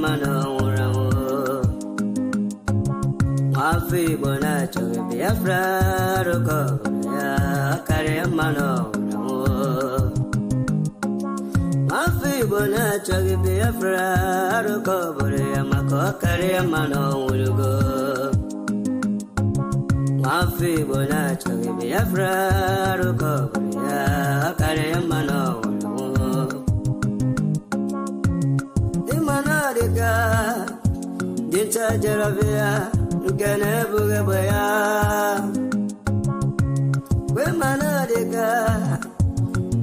mano urawo Mafi bona choge Biafra roko ya kare mano urawo Mafi bona choge Biafra roko ya mako kare mano urawo Mafi bona choge Biafra roko ya kare mano Dinta jaravia, nkene buge boya. We manadika,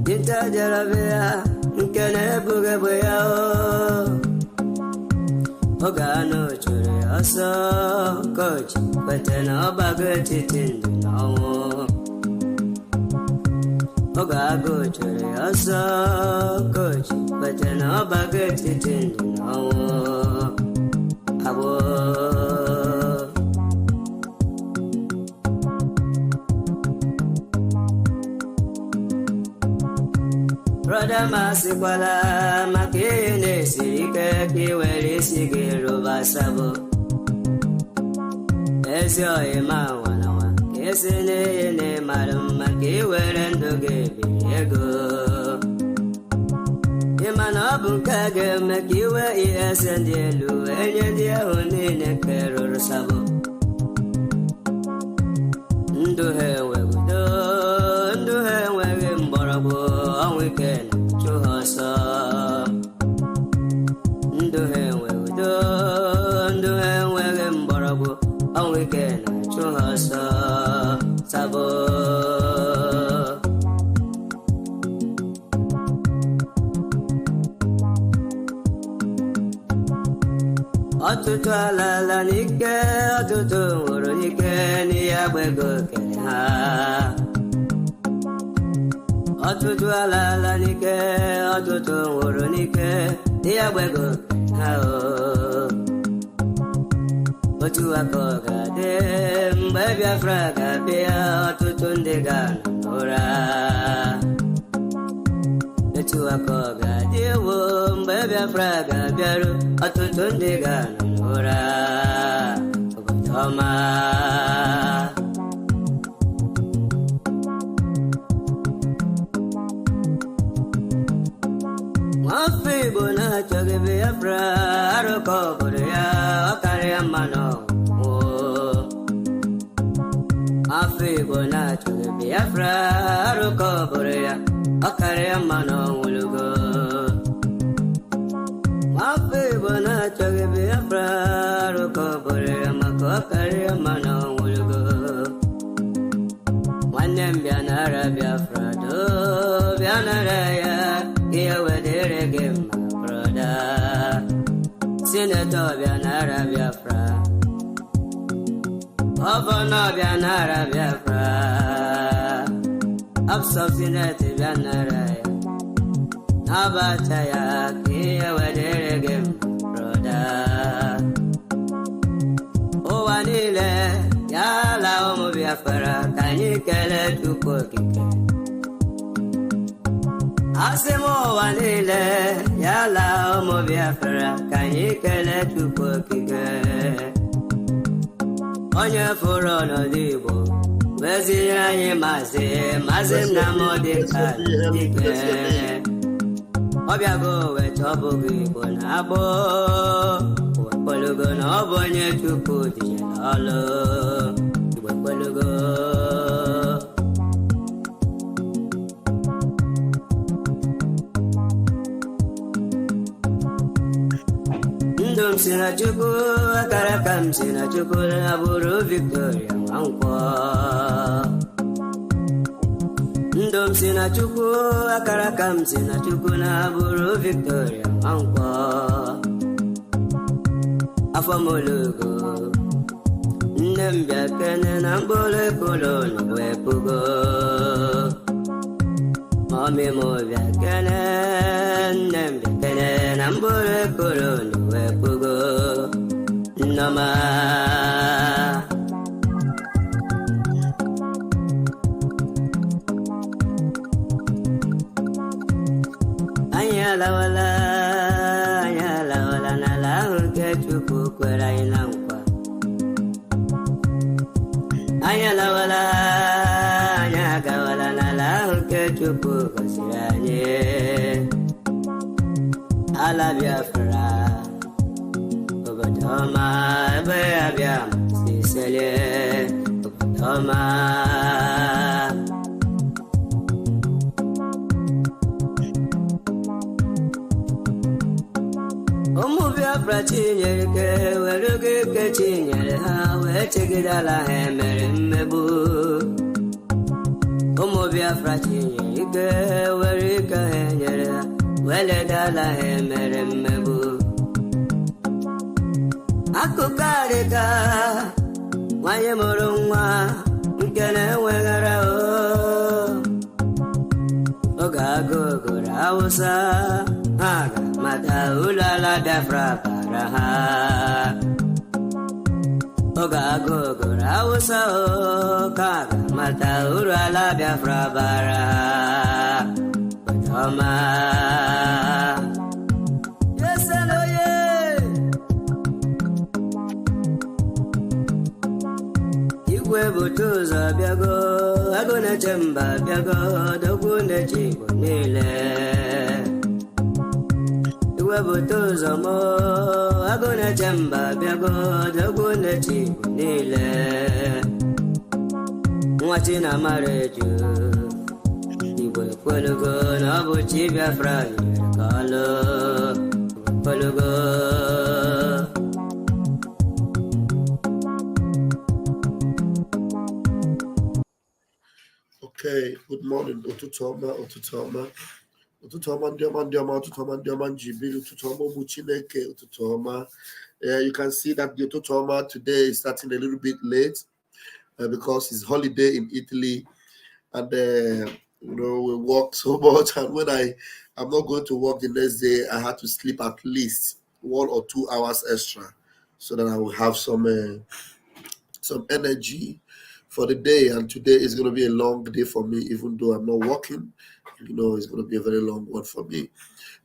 dinta jaravia, nkene buge boya. Ogano chure aso coach, betena bagati tindino. Ogago chure aso coach, betena bagati tindino. Brother Masikwala makine sirike kiweli sigiru basabo Esyo ima wanawa Kesine yene maruma kiwele ndoge biyego Imana bunkage mekiwe iesendelu Enye diya unine kero sabo Nduhe wegudo Nduhe wege mbarabu Awikena chuhasa Nduhe wegudo Nduhe wege mbarabu Awikena chuhasa Sabo Atutu alala nike, atutu uru nike, ni agbego kere ha. Atutu alala nike, atutu uru nike, ni agbego kere ha o. Otu akoga de, mbe Biafra gabia, atutu ndiga nora. Otu akoga de wo, mbe Biafra gabiaru, atutu ndiga nora. Obotoma. Mafi bona choge Biafra, aroko boreya, okare mano. Mafi bona choge Biafra, aroko boreya, okare mano ulugo. Mafi bona choge Biafra, aroko boreya, mako okare mano ulugo. Wanem bianara Biafra do, bianara ya. Here where they reggae, my brother. Senator Bianara Biafra. Governor Bianara Biafra. Absor Senator Bianara. Nabataya, here where they reggae, my brother. Oh, Anile, Yala Omo Biafra, can you get it to cook it? Asemo wanile yala omo Biafra kanyi kele tupo kike Onye furo no dibo Wezi anyi Mazi Nnamdi Kanu dike Obiago we chobo gibo na abo Wekwelugo na obonye tupo dije lalo Wekwelugo Ndum sina chuku, akarakam sina chuku na buru Victoria wankwa. Ndum sina chuku, akarakam sina chuku na buru Victoria wankwa. Afamolugo, ndembya kene na mbole kolono wepugo. Mami movia kene, ndembya kene na mbole kolono wepugo. Nama Anya la wala na la chukwu kwere anyị na nkwa. Anyị alawala, anyị agawala n'ala ahụ nke chukwu gọziri anyị. Ala Biafra, obodo ọma ebe abịa si selie, obodo ọma. Ụmụ Biafra chinyere ike were oge ike chinyere ha wee chegidala ha emere mmegbu. Ụmụ Biafra chinyere ike were ike ha enyere ha wee ledala ha emere mmegbu. Akụkọ adịka nwanyị mụrụ nwa nke na-enweghara oge agụụ gụrụ Hausa, ha ga-amata ụlọ ala Biafra bara ha. Oge agụụ gụrụ Hausa, ka ga-amata ụlọ ala Biafra bara ha. Ọma yeseloye igwe bute ụzọ bịago, agụ na-eche mba bịago, dogwu na-eche Igbo niile. Igwe bute ụzọ mo, agụ na-eche mba bịago, dogwu na-eche Igbo niile. Nwa Chinamara eju Igbo ekwelugo na ọ bụ chi Biafra nyere ka ọlụ. Ekwelugo Okay, good morning. Ụtụtụ ọma, ụtụtụ ọma. Ụtụtụ ọma ndị ọma ndị ọma, ụtụtụ ọma ndị ọma njibiri, ụtụtụ ọma ụmụ Chineke, ụtụtụ ọma. You can see that the ụtụtụ ọma today is starting a little bit late because it's holiday in Italy, and we work so much, and when I'm not going to work the next day, I had to sleep at least 1 or 2 hours extra so that I will have some energy for the day. And today is going to be a long day for me, even though I'm not working. It's going to be a very long one for me.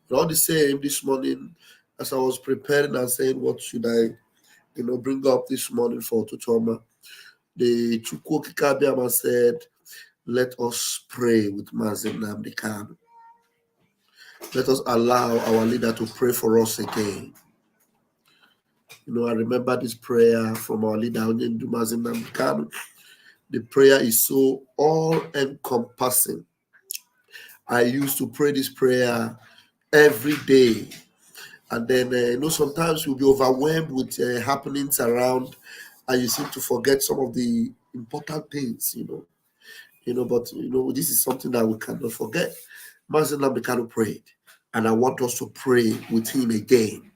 But all the same, this morning, as I was preparing and saying, what should I, bring up this morning for Tutoma, the Chukwu Kikabiama said, let us pray with Mazi Nnamdi Kanu. Let us allow our leader to pray for us again. I remember this prayer from our leader, Mazi Nnamdi Kanu. The prayer is so all-encompassing. I used to pray this prayer every day. And then, sometimes you'll be overwhelmed with happenings around, and you seem to forget some of the important things, but this is something that we cannot forget. Mazi Nnamdi Kanu prayed, and I want us to pray with him again.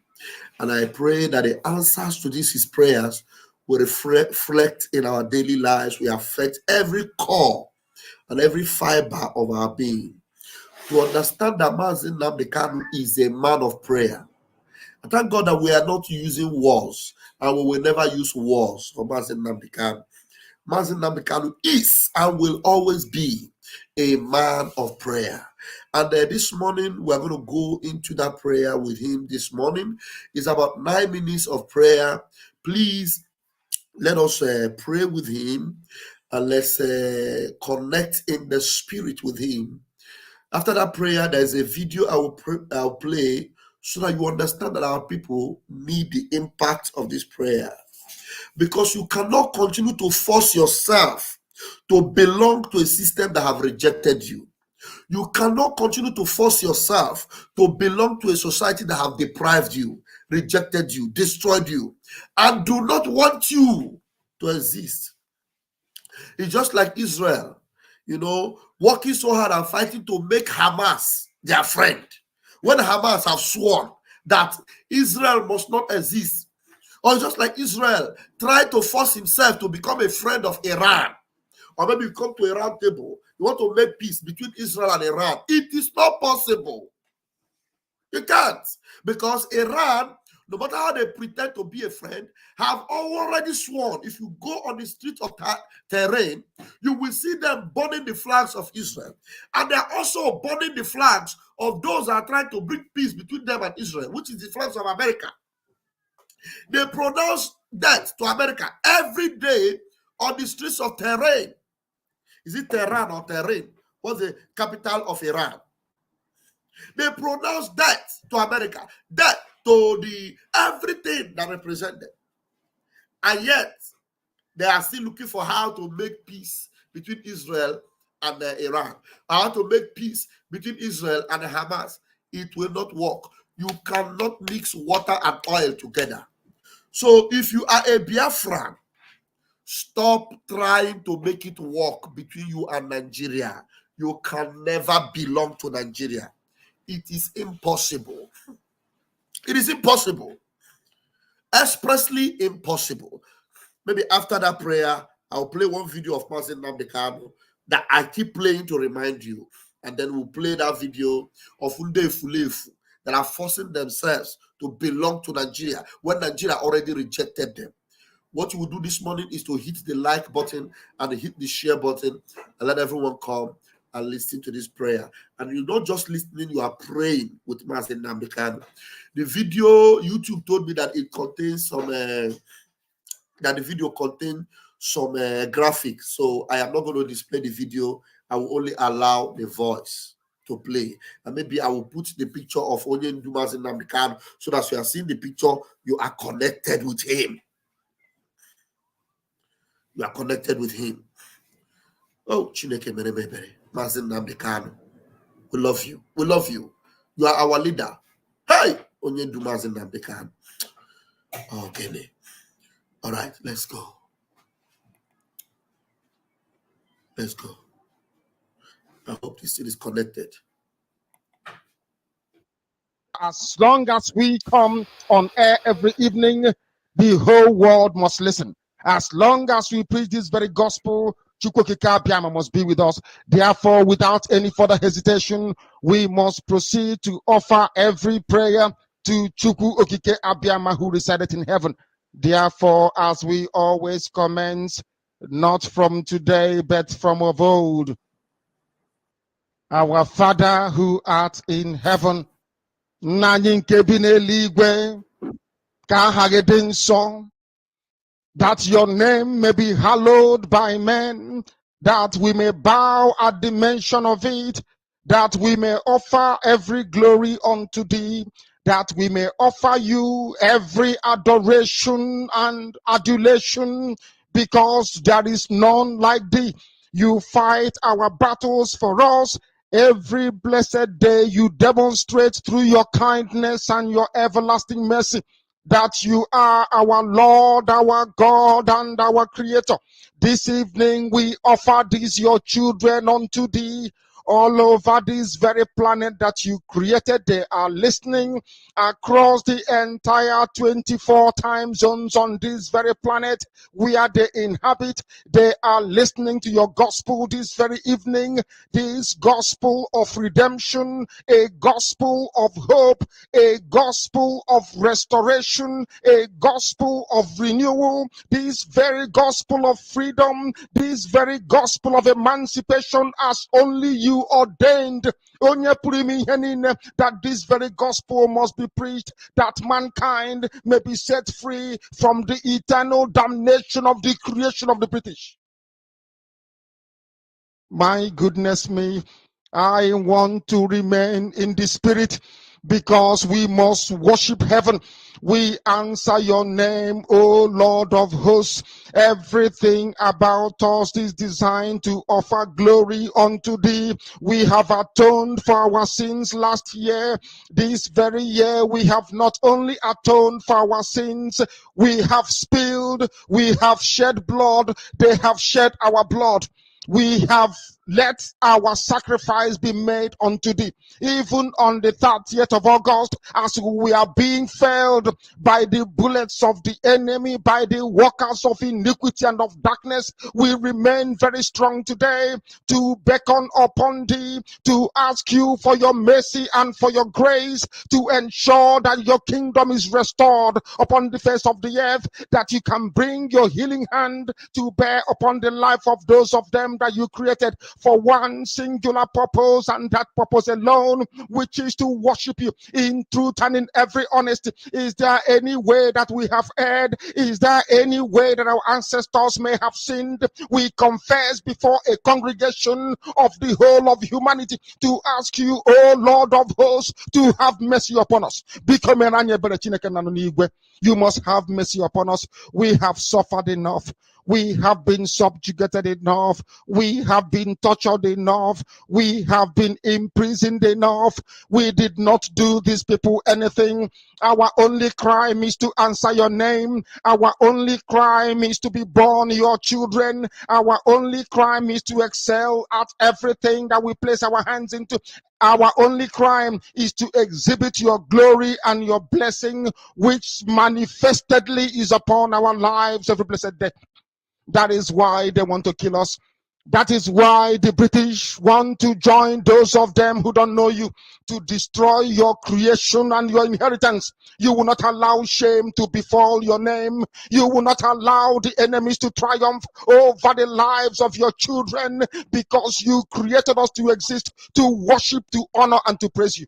And I pray that the answers to his prayers will reflect in our daily lives. We affect every core and every fiber of our being. To understand that Mazi Nnamdi Kanu is a man of prayer. I thank God that we are not using words, and we will never use words for Mazi Nnamdi Kanu. Mazi Nnamdi Kanu is and will always be a man of prayer. And this morning, we're going to go into that prayer with him this morning. It's about 9 minutes of prayer. Please, let us pray with him, and let's connect in the spirit with him. After that prayer, there's a video I'll play so that you understand that our people need the impact of this prayer. Because you cannot continue to force yourself to belong to a system that have rejected you. You cannot continue to force yourself to belong to a society that have deprived you, rejected you, destroyed you, and do not want you to exist. It's just like Israel, working so hard and fighting to make Hamas their friend. When Hamas have sworn that Israel must not exist, or just like Israel tried to force himself to become a friend of Iran, or maybe you come to a round table, you want to make peace between Israel and Iran. It is not possible. You can't, because Iran, no matter how they pretend to be a friend, have already sworn. If you go on the street of Tehran, you will see them burning the flags of Israel. And they are also burning the flags of those that are trying to bring peace between them and Israel, which is the flags of America. They pronounce death to America every day on the streets of Tehran. Is it Tehran or Tehran? What's the capital of Iran? They pronounce death to America, death to the everything that represented. And yet, they are still looking for how to make peace between Israel and Iran. How to make peace between Israel and Hamas. It will not work. You cannot mix water and oil together. So if you are a Biafran, stop trying to make it work between you and Nigeria. You can never belong to Nigeria. It is impossible. It is impossible. Expressly impossible. Maybe after that prayer, I'll play one video of Mazi Nnamdi Kanu that I keep playing to remind you. And then we'll play that video of Unde Fulefu that are forcing themselves to belong to Nigeria when Nigeria already rejected them. What you will do this morning is to hit the like button and hit the share button and let everyone come and listen to this prayer. And you're not just listening, you are praying with Mazi Nnamdi Kanu. The video, YouTube told me that it contains some, that the video contains some graphics. So I am not going to display the video. I will only allow the voice to play. And maybe I will put the picture of Onye Mazi Nnamdi Kanu so that you are seeing the picture, you are connected with him. You are connected with him. Oh, Chineke Meremebere, Mazi Nnamdi Kanu. We love you. We love you. You are our leader. Hey, Onye Mazi Nnamdi Kanu. Okay. All right, let's go. Let's go. I hope this thing is connected. As long as we come on air every evening, the whole world must listen. As long as we preach this very gospel, Chukwukika Abiyama must be with us. Therefore, without any further hesitation, we must proceed to offer every prayer to Chukwu Okike Abiyama who resided in heaven. Therefore, as we always commence, not from today, but from of old, our Father who art in heaven, nna anyị nke bi n'eluigwe, ka aha gị dị nsọ, that your name may be hallowed by men, that we may bow at the mention of it, that we may offer every glory unto thee, that we may offer you every adoration and adulation, because there is none like thee. You fight our battles for us. Every blessed day you demonstrate through your kindness and your everlasting mercy that you are our Lord, our God, and our Creator. This evening we offer these your children unto thee. All over this very planet that you created, they are listening across the entire 24 time zones on this very planet where they inhabit. They are listening to your gospel this very evening, this gospel of redemption, a gospel of hope, a gospel of restoration, a gospel of renewal, this very gospel of freedom, this very gospel of emancipation as only you ordained. That this very gospel must be preached, that mankind may be set free from the eternal damnation of the creation of the British. My goodness me, I want to remain in the spirit because we must worship heaven. We answer your name, O Lord of hosts. Everything about us is designed to offer glory unto thee. We have atoned for our sins last year. This very year we have not only atoned for our sins, we have spilled, we have shed blood, they have shed our blood. We have let our sacrifice be made unto thee. Even on the 30th of August, as we are being felled by the bullets of the enemy, by the workers of iniquity and of darkness, we remain very strong today to beckon upon thee, to ask you for your mercy and for your grace, to ensure that your kingdom is restored upon the face of the earth, that you can bring your healing hand to bear upon the life of those of them that you created. for one singular purpose, and that purpose alone, which is to worship you in truth and in every honesty. Is there any way that we have erred? Is there any way that our ancestors may have sinned? We confess before a congregation of the whole of humanity to ask you, O Lord of hosts, to have mercy upon us. You must have mercy upon us. We have suffered enough. We have been subjugated enough. We have been tortured enough. We have been imprisoned enough. We did not do these people anything. Our only crime is to answer your name. Our only crime is to be born your children. Our only crime is to excel at everything that we place our hands into. Our only crime is to exhibit your glory and your blessing, which manifestedly is upon our lives every blessed day. That is why they want to kill us. That is why the British want to join those of them who don't know you to destroy your creation and your inheritance. You will not allow shame to befall your name. You will not allow the enemies to triumph over the lives of your children, because you created us to exist, to worship, to honor, and to praise you.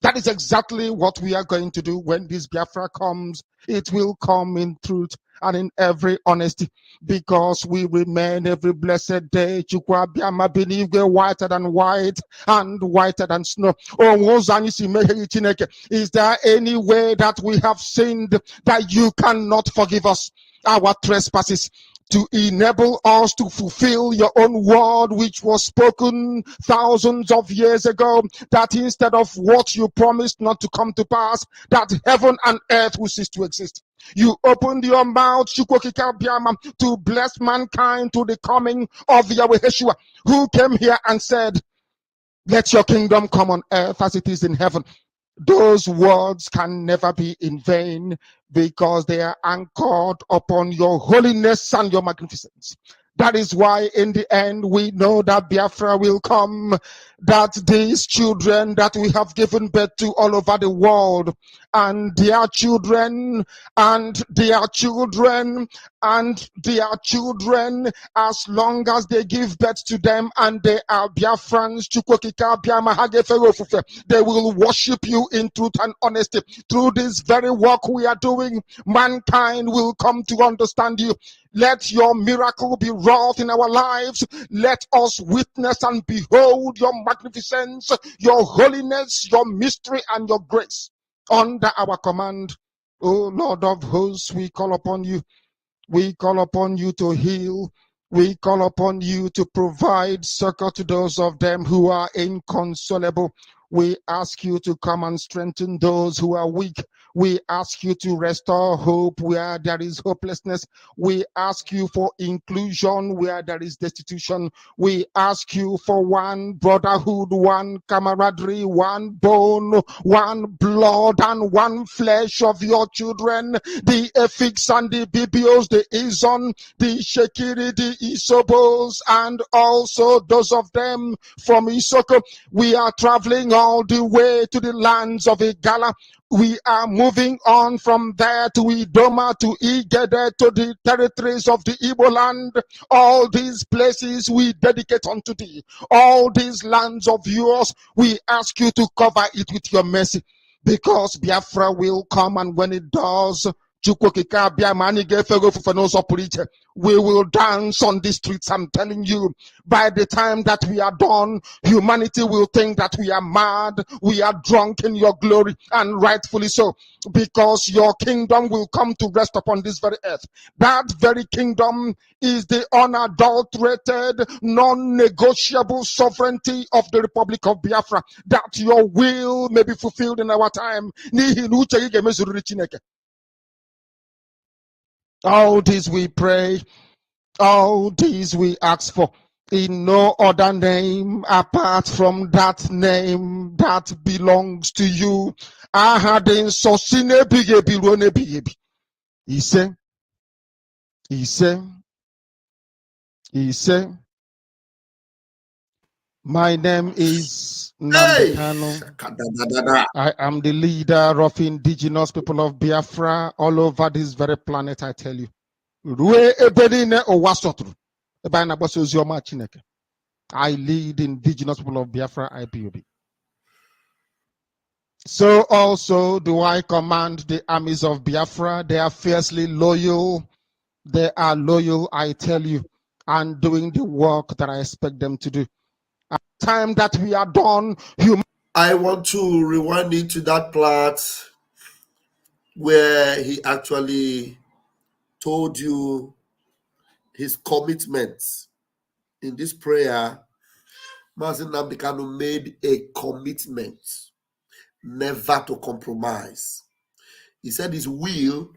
That is exactly what we are going to do when this Biafra comes. It will come in truth and in every honesty, because we remain every blessed day whiter than white and whiter than snow. Is there any way that we have sinned that you cannot forgive us our trespasses, to enable us to fulfill your own word, which was spoken thousands of years ago, that instead of what you promised not to come to pass, that heaven and earth will cease to exist? You opened your mouth to bless mankind to the coming of Yahweh Yeshua, who came here and said, let your kingdom come on earth as it is in heaven. Those words can never be in vain, because they are anchored upon your holiness and your magnificence. That is why in the end we know that Biafra will come, that these children that we have given birth to all over the world, and their children, and their children, and their children, as long as they give birth to them and they are Biafrans, they will worship you in truth and honesty. Through this very work we are doing, mankind will come to understand you. Let your miracle be wrought in our lives. Let us witness and behold your magnificence, your holiness, your mystery, and your grace under our command. O Lord of hosts, we call upon you. We call upon you to heal. We call upon you to provide succor to those of them who are inconsolable. We ask you to come and strengthen those who are weak. We ask you to restore hope where there is hopelessness. We ask you for inclusion where there is destitution. We ask you for one brotherhood, one camaraderie, one bone, one blood, and one flesh of your children. The Efiks and the Bibios, the Izon, the Shekiri, the Isobos, and also those of them from Isoko. We are traveling all the way to the lands of Igala. We are moving on from there to Idoma, to Igede, to the territories of the Igbo land. All these places we dedicate unto thee. All these lands of yours, we ask you to cover it with your mercy, because Biafra will come, and when it does, we will dance on the streets. I'm telling you, by the time that we are done, humanity will think that we are mad, we are drunk in your glory, and rightfully so, because your kingdom will come to rest upon this very earth. That very kingdom is the unadulterated, non-negotiable sovereignty of the Republic of Biafra, that your will may be fulfilled in our time. All this we pray, all these we ask for, in no other name apart from that name that belongs to you. He said, my name is Nnamdi Kanu. I am the leader of indigenous people of Biafra all over this very planet, I tell you. I lead indigenous people of Biafra IPOB. So also do I command the armies of Biafra. They are fiercely loyal. They are loyal, I tell you, and doing the work that I expect them to do. At the time that we are done, I want to rewind into that part where he actually told you his commitment. In this prayer, Mazi Nnamdi Kanu made a commitment never to compromise. He said his will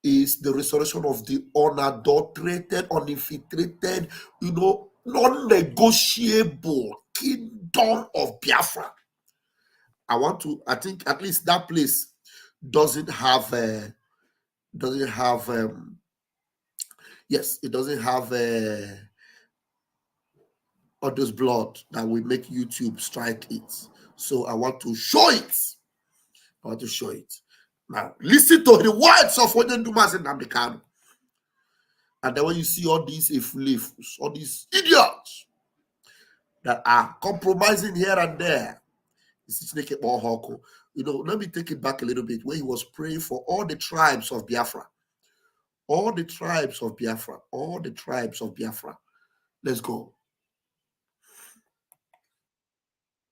is the restoration of the unadulterated, uninfiltrated, non-negotiable kingdom of Biafra. I think at least that place doesn't have it doesn't have all those blood that will make YouTube strike it. So I want to show it. Now, listen to the words of Mazi Nnamdi Kanu. And then when you see all these iflifs, all these idiots that are compromising here and there, let me take it back a little bit, where he was praying for all the tribes of Biafra. All the tribes of Biafra. All the tribes of Biafra. Let's go.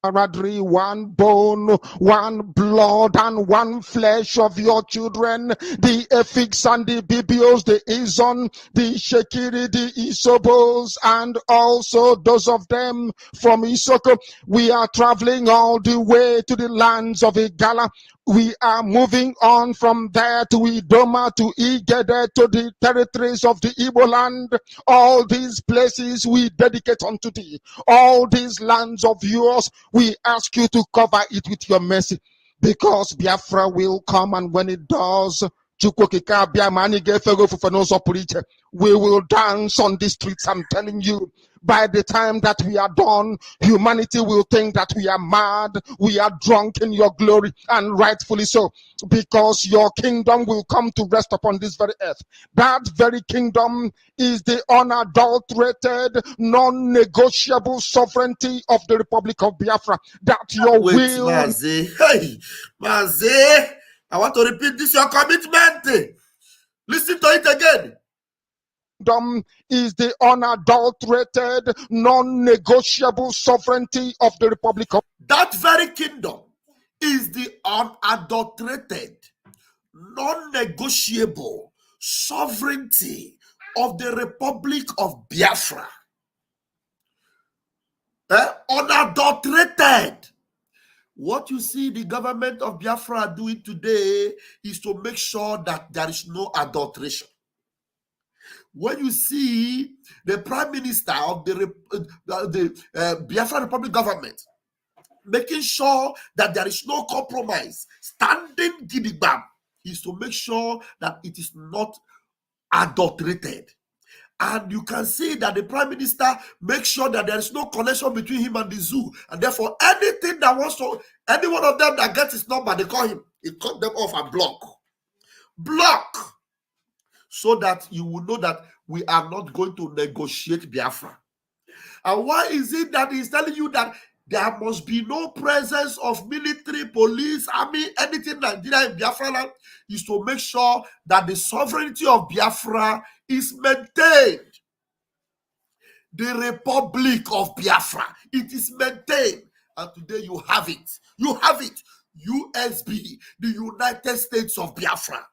One bone, one blood, and one flesh of your children, the Efiks and the Bibios, the Izon, the Shekiri, the Isobos, and also those of them from Isoko. We are traveling all the way to the lands of Igala. We are moving on from there to Idoma, to Igede, to the territories of the Igbo land. All these places we dedicate unto thee. All these lands of yours, we ask you to cover it with your mercy, because Biafra will come, and when it does, we will dance on the streets. I'm telling you, by the time that we are done, humanity will think that we are mad, we are drunk in your glory, and rightfully so, because your kingdom will come to rest upon this very earth. That very kingdom is the unadulterated, non-negotiable sovereignty of the Republic of Biafra. That your will... Mazi. Hey, Mazi, I want to repeat this, your commitment. Listen to it again. Kingdom is the unadulterated, non-negotiable sovereignty of the Republic of... That very kingdom is the unadulterated, non-negotiable sovereignty of the Republic of Biafra. Unadulterated. What you see the government of Biafra doing today is to make sure that there is no adulteration. When you see the Prime Minister of the Biafra Republic government making sure that there is no compromise, standing gidigam, is to make sure that it is not adulterated. And you can see that the Prime Minister makes sure that there is no connection between him and the zoo. And therefore, anything that wants to, any one of them that gets his number, they call him. He cut them off and block. So that you will know that we are not going to negotiate Biafra. And why is it that he's telling you that there must be no presence of military, police, army, anything Nigeria in Biafra land, is to make sure that the sovereignty of Biafra is maintained. The Republic of Biafra, it is maintained. And today you have it. You have it. USB, the United States of Biafra.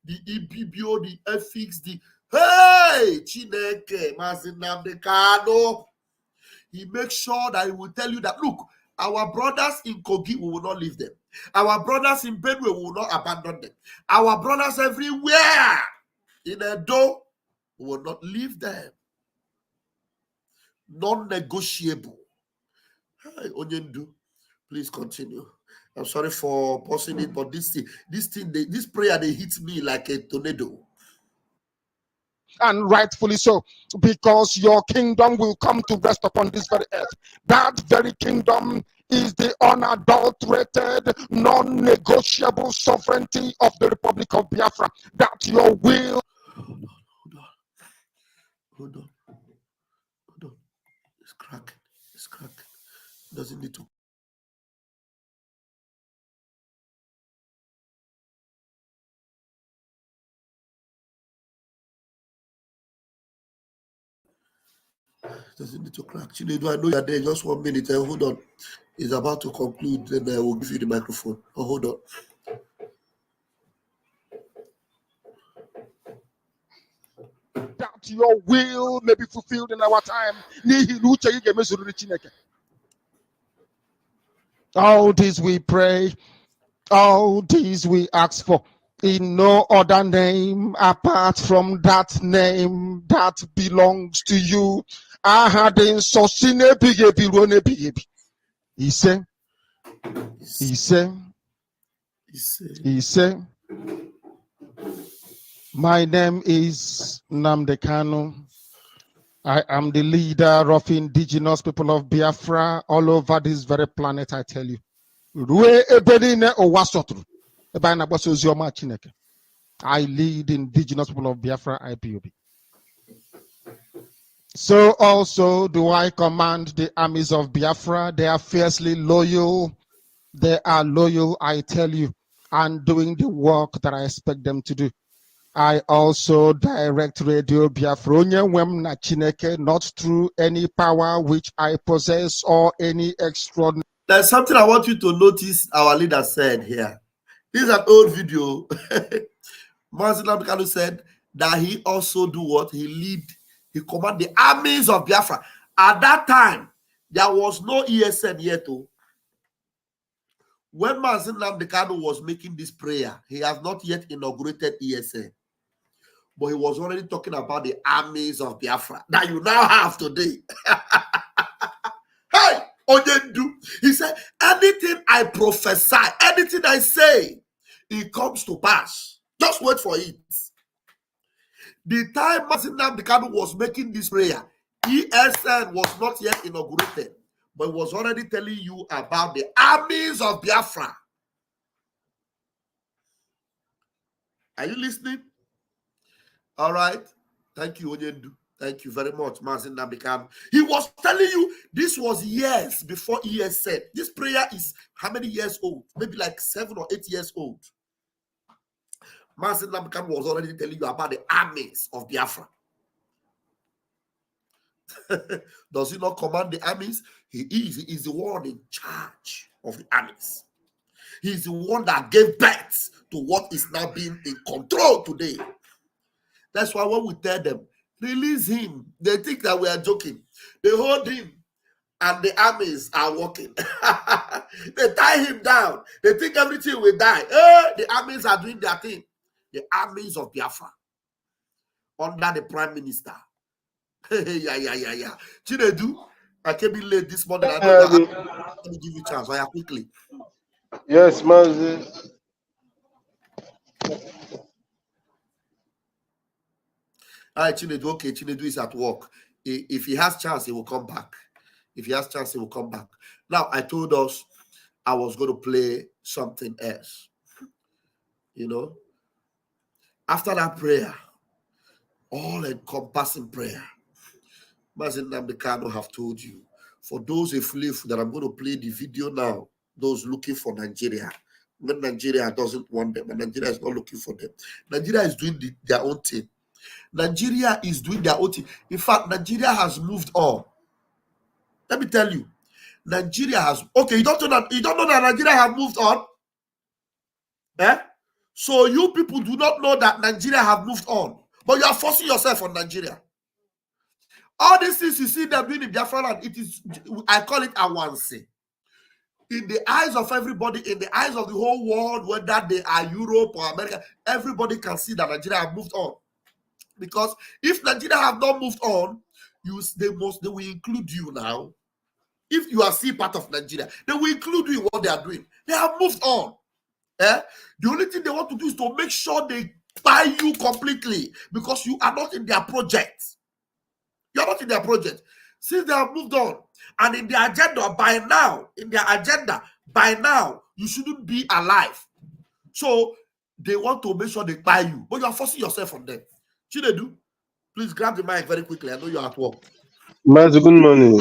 The EBBO, the FX, the Chineke, Mazi Nnamdi Kanu. He makes sure that he will tell you that, look, our brothers in Kogi, we will not leave them. Our brothers in Benue, we will not abandon them. Our brothers everywhere in Edo, we will not leave them. Non-negotiable. Hi, Onyendu, please continue. I'm sorry for pausing it, but this prayer, they hit me like a tornado. And rightfully so, because your kingdom will come to rest upon this very earth. That very kingdom is the unadulterated, non-negotiable sovereignty of the Republic of Biafra. That your will... Hold on. It's cracking. doesn't need to. Doesn't need to crack. Chinedu, I know you're there. Just 1 minute. Hold on. It's about to conclude. Then I will give you the microphone. Oh, hold on. That your will may be fulfilled in our time. All this we pray, all this we ask for, in no other name apart from that name that belongs to you. He said, my name is Nnamdi Kanu. I am the leader of indigenous people of Biafra all over this very planet, I tell you. I lead indigenous people of Biafra IPOB. So also do I command the armies of Biafra. They are fiercely loyal. They are loyal, I tell you, and doing the work that I expect them to do. I also direct Radio Biafra not through any power which I possess or any extraordinary. There's something I want you to notice our leader said here. This is an old video. Mazi Nnamdi Kanu said that he also do what? He command the armies of Biafra. At that time, there was no ESN yet. When Mazi Nnamdi Kanu was making this prayer, he has not yet inaugurated ESN. But he was already talking about the armies of Biafra that you now have today. Hey, Onyendu, he said, anything I prophesy, anything I say, it comes to pass. Just wait for it. The time Mazi Nnamdi Kanu was making this prayer, ESN was not yet inaugurated, but he was already telling you about the armies of Biafra. Are you listening? All right. Thank you, Onyendu. Thank you very much, Mazi Nnamdi Kanu. He was telling you this was years before ESN. This prayer is how many years old? Maybe like 7 or 8 years old. Mazi Nnamdi Kanu was already telling you about the armies of Biafra. Does he not command the armies? He is the one in charge of the armies. He's the one that gave birth to what is now being in control today. That's why when we tell them, release him, they think that we are joking. They hold him and the armies are working. They tie him down. They think everything will die. The armies are doing their thing. The armies of Biafra under the prime minister. Yeah. Chinedu, I came in late this morning. Let me give you a chance. Quickly. Yes, Mazi. All right, Chinedu. Okay, Chinedu is at work. If he has chance, he will come back. If he has chance, he will come back. Now, I told us I was going to play something else. You know, after that prayer, all-encompassing prayer, Mazi Nnamdi Kanu have told you, for those that I'm going to play the video now, those looking for Nigeria, when Nigeria doesn't want them, and Nigeria is not looking for them. Nigeria is doing their own thing. Nigeria is doing their own thing. In fact, Nigeria has moved on. Let me tell you, Nigeria has. Okay, you don't know that Nigeria have moved on. So you people do not know that Nigeria have moved on, but you are forcing yourself on Nigeria. All these things you see them doing in Biafra land, it is, I call it awansi. In the eyes of everybody, in the eyes of the whole world, whether they are Europe or America, everybody can see that Nigeria have moved on. Because if Nigeria have not moved on, they will include you now. If you are still part of Nigeria, they will include you in what they are doing. They have moved on. The only thing they want to do is to make sure they buy you completely, because you are not in their project. You are not in their project. Since they have moved on, and in their agenda by now, you shouldn't be alive. So they want to make sure they buy you, but you are forcing yourself on them. Chinedu, please grab the mic very quickly. I know you're at work. Mazi, good morning.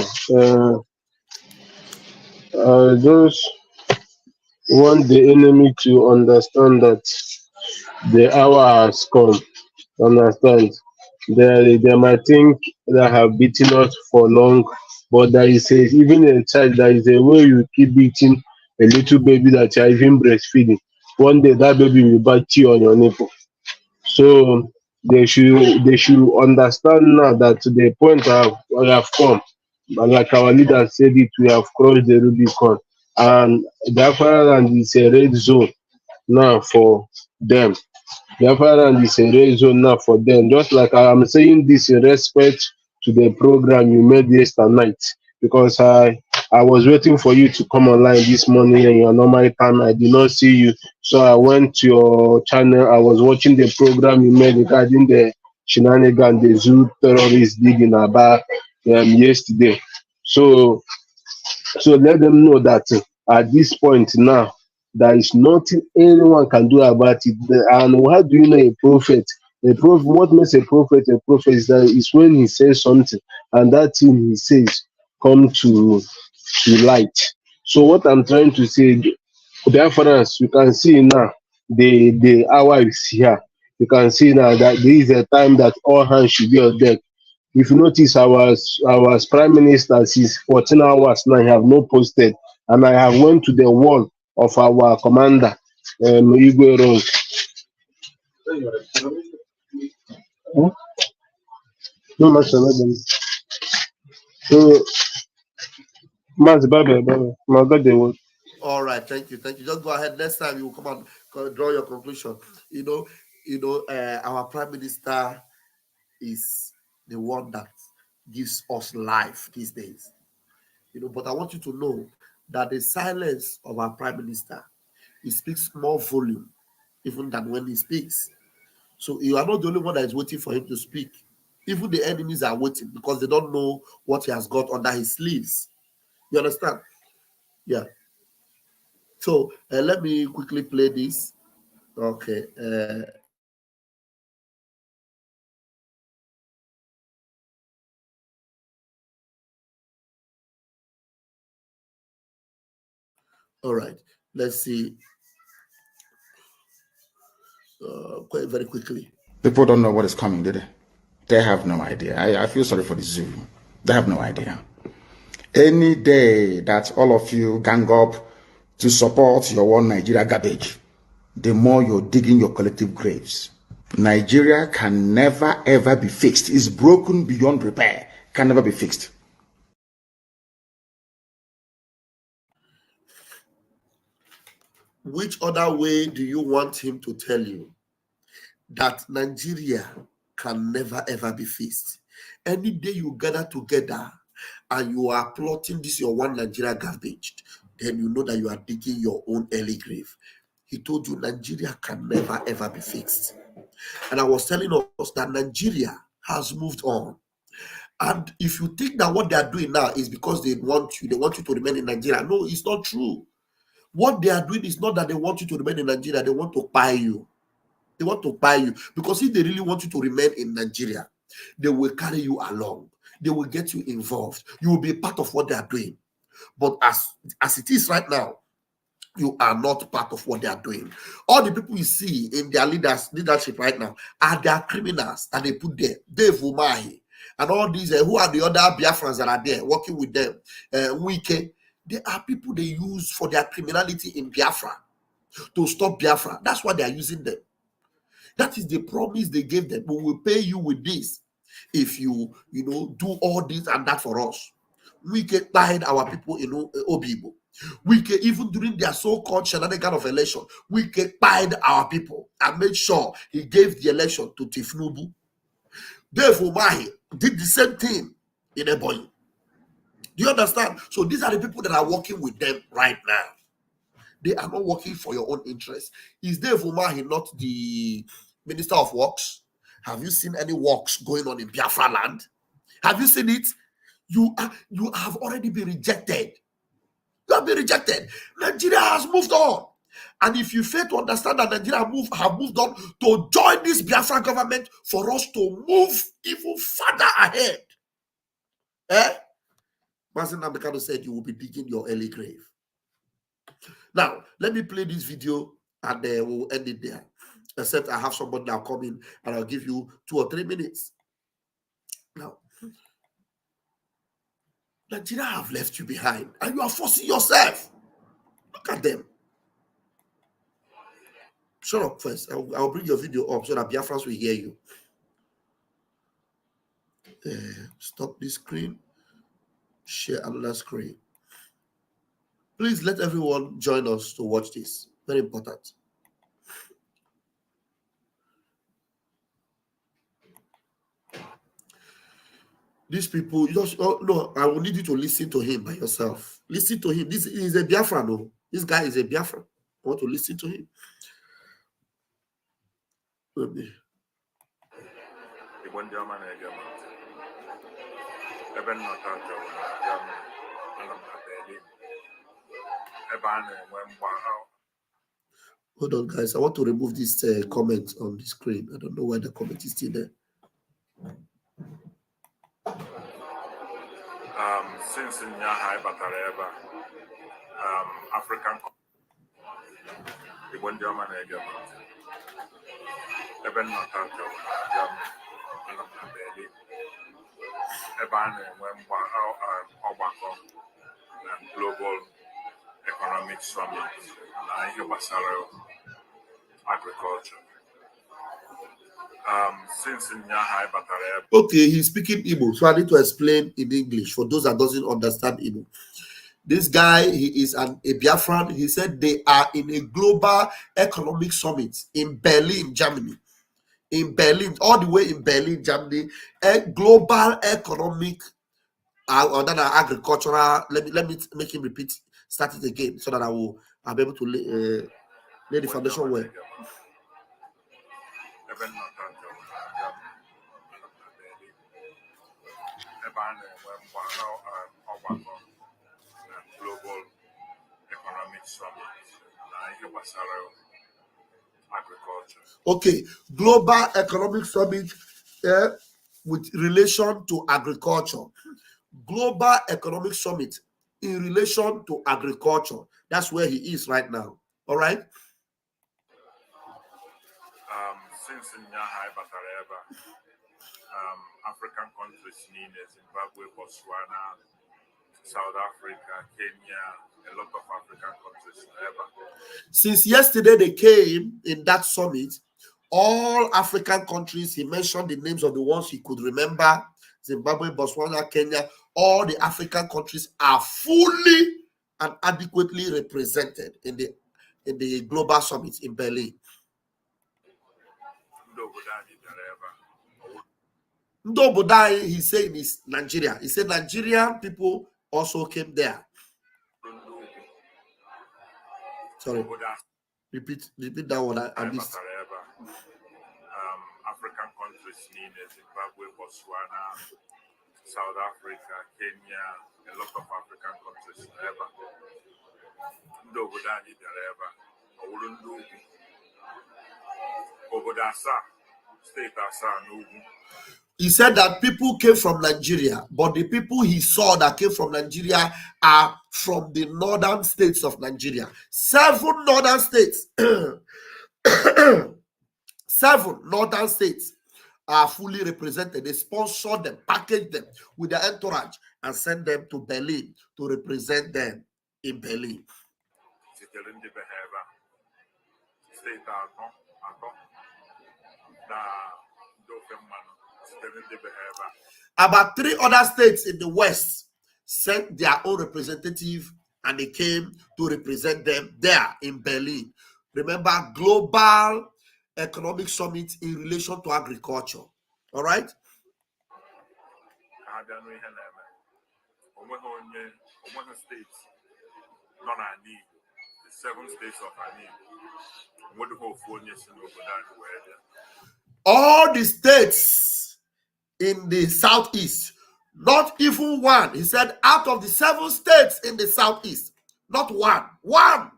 I just want the enemy to understand that the hour has come. Understand? They might think they have beaten us for long, but there is a, even a child, there is a way you keep beating a little baby that you are even breastfeeding. One day that baby will bite you on your nipple. So they should understand now that to the point we have come. And like our leader said it, we have crossed the Rubicon. And Biafra land is a red zone now for them. Biafra land is a red zone now for them. Just like I am saying this in respect to the program you made yesterday night. Because I was waiting for you to come online this morning in your normal time. I did not see you. So I went to your channel. I was watching the program you made regarding the shenanigan the zoo terrorists did in Aba yesterday. So let them know that at this point now, there is nothing anyone can do about it. And how do you know a prophet? A prophet, what makes a prophet is that is when he says something and that thing he says come to light. So what I'm trying to say, Biafrans, you can see now the hour is here. You can see now that there is a time that all hands should be on deck. If you notice, our prime minister since 14 hours now, he have not posted, and I have went to the wall of our commander, Igwe Road. Huh? No, Master, let them. So, Master, bye. My God, they will. All right, thank you. Just go ahead. Next time you will come and draw your conclusion. Our prime minister is the one that gives us life these days. But I want you to know that the silence of our prime minister, he speaks more volume even than when he speaks. So you are not the only one that is waiting for him to speak. Even the enemies are waiting because they don't know what he has got under his sleeves. You understand? Yeah. So let me quickly play this. Okay. All right. Let's see. Quite very quickly. People don't know what is coming, do they? They have no idea. I feel sorry for the zoo. They have no idea. Any day that all of you gang up to support your one Nigeria garbage, the more you're digging your collective graves. Nigeria can never ever be fixed. It's broken beyond repair. Can never be fixed. Which other way do you want him to tell you that Nigeria can never ever be fixed? Any day you gather together and you are plotting this your one Nigeria garbage, then you know that you are digging your own early grave. He told you Nigeria can never ever be fixed. And I was telling us that Nigeria has moved on. And if you think that what they are doing now is because they want you to remain in Nigeria, no, it's not true. What they are doing is not that they want you to remain in Nigeria, they want to buy you. They want to buy you because if they really want you to remain in Nigeria, they will carry you along. They will get you involved. You will be part of what they are doing. But as it is right now, you are not part of what they are doing. All the people you see in their leadership right now are their criminals that they put there. Dave Umahi and all these, who are the other Biafrans that are there working with them? Wike. They are people they use for their criminality in Biafra to stop Biafra. That's why they are using them. That is the promise they gave them. We will pay you with this if you do all this and that for us. We can hide our people in Obibo. We can, even during their so-called shenanigan of election, we can hide our people and make sure he gave the election to Tifnubu. Dave Umahi did the same thing in Ebonyi. Do you understand? So these are the people that are working with them right now. They are not working for your own interest. Is Dave Umahi not the Minister of Works? Have you seen any works going on in Biafra land? Have you seen it? You have already been rejected. You have been rejected. Nigeria has moved on. And if you fail to understand that Nigeria have moved on to join this Biafra government for us to move even further ahead. Mazi Nnamdi Kanu said you will be digging your early grave. Now, let me play this video and we'll end it there. Except I have somebody now coming and I'll give you 2 or 3 minutes. Now, Nigeria have left you behind and you are forcing yourself. Look at them. Shut up first. I'll bring your video up so that Biafrans will hear you. Stop this screen. Share another screen. Please let everyone join us to watch this. Very important. These people, you just no, I will need you to listen to him by yourself. Listen to him. This is a Biafran, no. This guy is a Biafran. I want to listen to him. Let me. Hold on, guys. I want to remove this comment on the screen. I don't know why the comment is still there. Since in Yahai Batareba, African, the one German government, even not out of German, Eban when and Global Economic Summit, agriculture. Since in Yahai Batareba. Okay, he's speaking Igbo, so I need to explain in English for those that doesn't understand Igbo. This guy, he is a Biafran. He said they are in a global economic summit in Berlin, Germany. In Berlin, all the way in Berlin, Germany, a global economic or then agricultural. Let me make him repeat, start it again, so that I'll be able to lay the foundation well. Global Economic Summit, agriculture. Okay, Global Economic Summit with relation to agriculture. Global Economic Summit in relation to agriculture. That's where he is right now. All right. Since in Yahai Batareba, African countries, Zimbabwe, Botswana, South Africa, Kenya, a lot of African countries. Since yesterday they came in that summit, all African countries, he mentioned the names of the ones he could remember, Zimbabwe, Botswana, Kenya, all the African countries are fully and adequately represented in the global summit in Berlin. Ndobodai, he said, is Nigeria. He said Nigerian people also came there. Sorry. Repeat that one. I missed. African countries, Zimbabwe, Botswana, South Africa, Kenya, a lot of African countries. He said that people came from Nigeria, but the people he saw that came from Nigeria are from the northern states of Nigeria. 7 northern states. 7 northern states are fully represented. They sponsor them, package them with their entourage, and send them to Berlin to represent them in Berlin. About 3 other states in the West sent their own representative, and they came to represent them there in Berlin. Remember, Global Economic Summit in relation to agriculture. All right? The 7 states of all the states in the southeast, not even one. He said out of the 7 states in the southeast, not one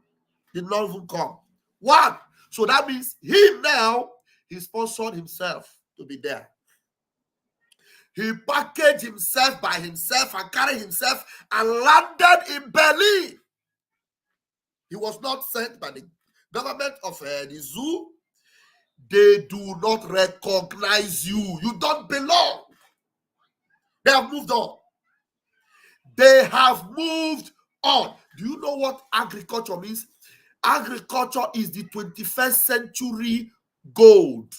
did not even come. 1. So that means he sponsored himself to be there. He packaged himself by himself and carried himself and landed in Berlin. He was not sent by the government of the zoo. They do not recognize you. You don't belong. They have moved on. They have moved on. Do you know what agriculture means? Agriculture is the 21st century gold.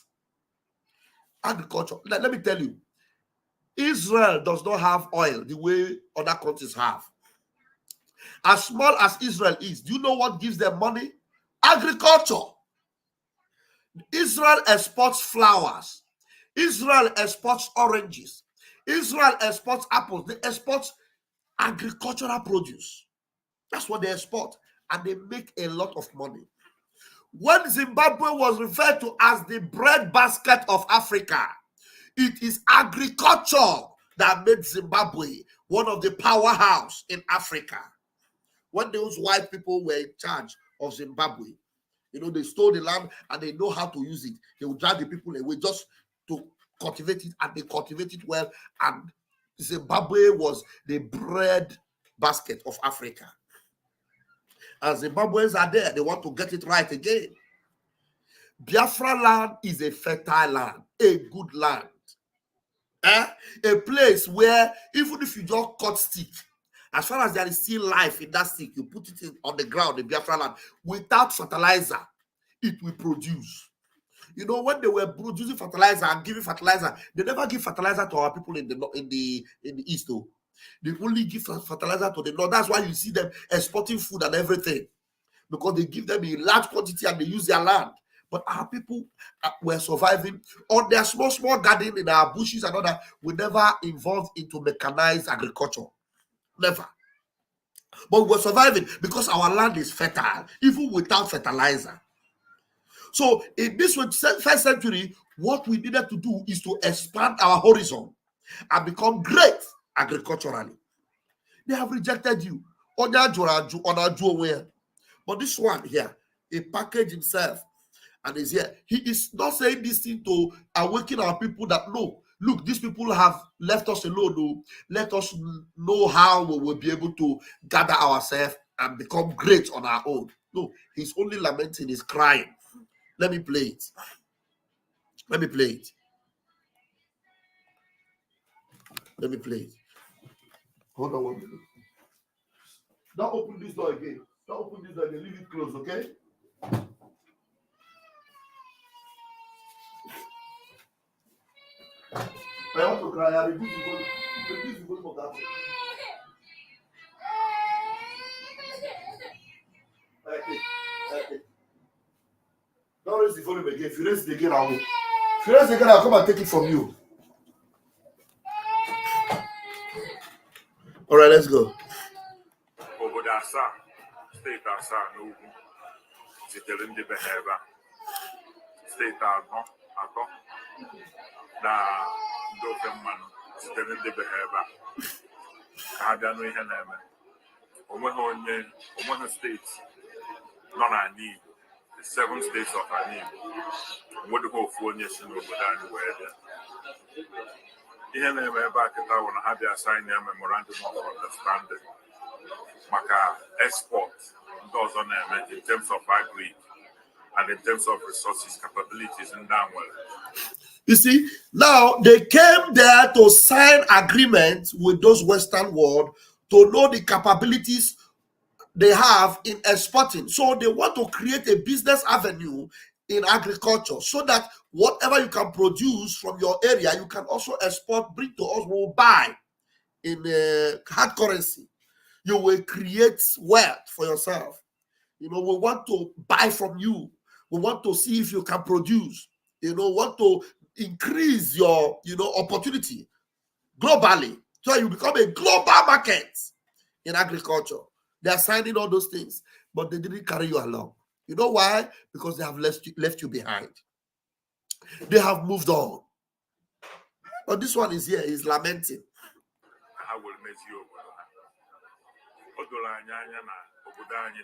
Agriculture. Let me tell you, Israel does not have oil the way other countries have. As small as Israel is, do you know what gives them money? Agriculture. Israel exports flowers. Israel exports oranges. Israel exports apples. They export agricultural produce. That's what they export. And they make a lot of money. When Zimbabwe was referred to as the breadbasket of Africa, it is agriculture that made Zimbabwe one of the powerhouse in Africa. When those white people were in charge of Zimbabwe, you know, they stole the land and they know how to use it. They will drive the people away just to cultivate it, and they cultivate it well. And Zimbabwe was the bread basket of Africa. And Zimbabweans are there. They want to get it right again. Biafra land is a fertile land, a good land. A place where even if you just cut stick, as far as there is still life in that stick, you put it on the ground in Biafra land, without fertilizer, it will produce. You know, when they were producing fertilizer and giving fertilizer, they never give fertilizer to our people in the east, though. They only give fertilizer to the north. That's why you see them exporting food and everything, because they give them in large quantity and they use their land. But our people were surviving on their small garden in our bushes and all that. We never involved into mechanized agriculture. Never. But we were surviving because our land is fertile, even without fertilizer. So in this 21st century, what we needed to do is to expand our horizon and become great agriculturally. They have rejected you. But this one here, he packaged himself and is here. He is not saying this thing to awaken our people that no, look, these people have left us alone. No, let us know how we will be able to gather ourselves and become great on our own. No, he's only lamenting, he's crying. Let me play it. Let me play it. Let me play it. Hold on 1 minute. Don't open this door again. Don't open this door again. Leave it closed, okay? I want to cry. I reduce the volume of that. Okay. Don't raise the volume again. If you raise it again, I will. If you raise it again, I'll come and take it from you. All right, let's go. State asa n'ugwu zitere ndị be ha ebe a steeti atọ na ndị ofe mmanụ zitere ndị be ha ebe a ka ha bịa n'ihe na-eme. onweghị steeti nọ n'ala Igbo, the 7 states of ala Igbo, onwedịghị ofu onye si n'obodo anyị wee bịa. Ihe na-eme ebe a kịta bụ na ha bịa sign a memorandum of understanding maka export ndị ọzọ na-eme in terms of agri and in terms of resources, capabilities, and that one. You see, now they came there to sign agreements with those Western world to know the capabilities they have in exporting. So they want to create a business avenue in agriculture so that whatever you can produce from your area, you can also export, bring to us, we'll buy in hard currency. You will create wealth for yourself. You know, we want to buy from you. We want to see if you can produce. You know, want to increase your, opportunity globally. So you become a global market in agriculture. They are signing all those things, but they didn't carry you along. You know why? Because they have left you behind. They have moved on. But this one is here, he's lamenting. How will make you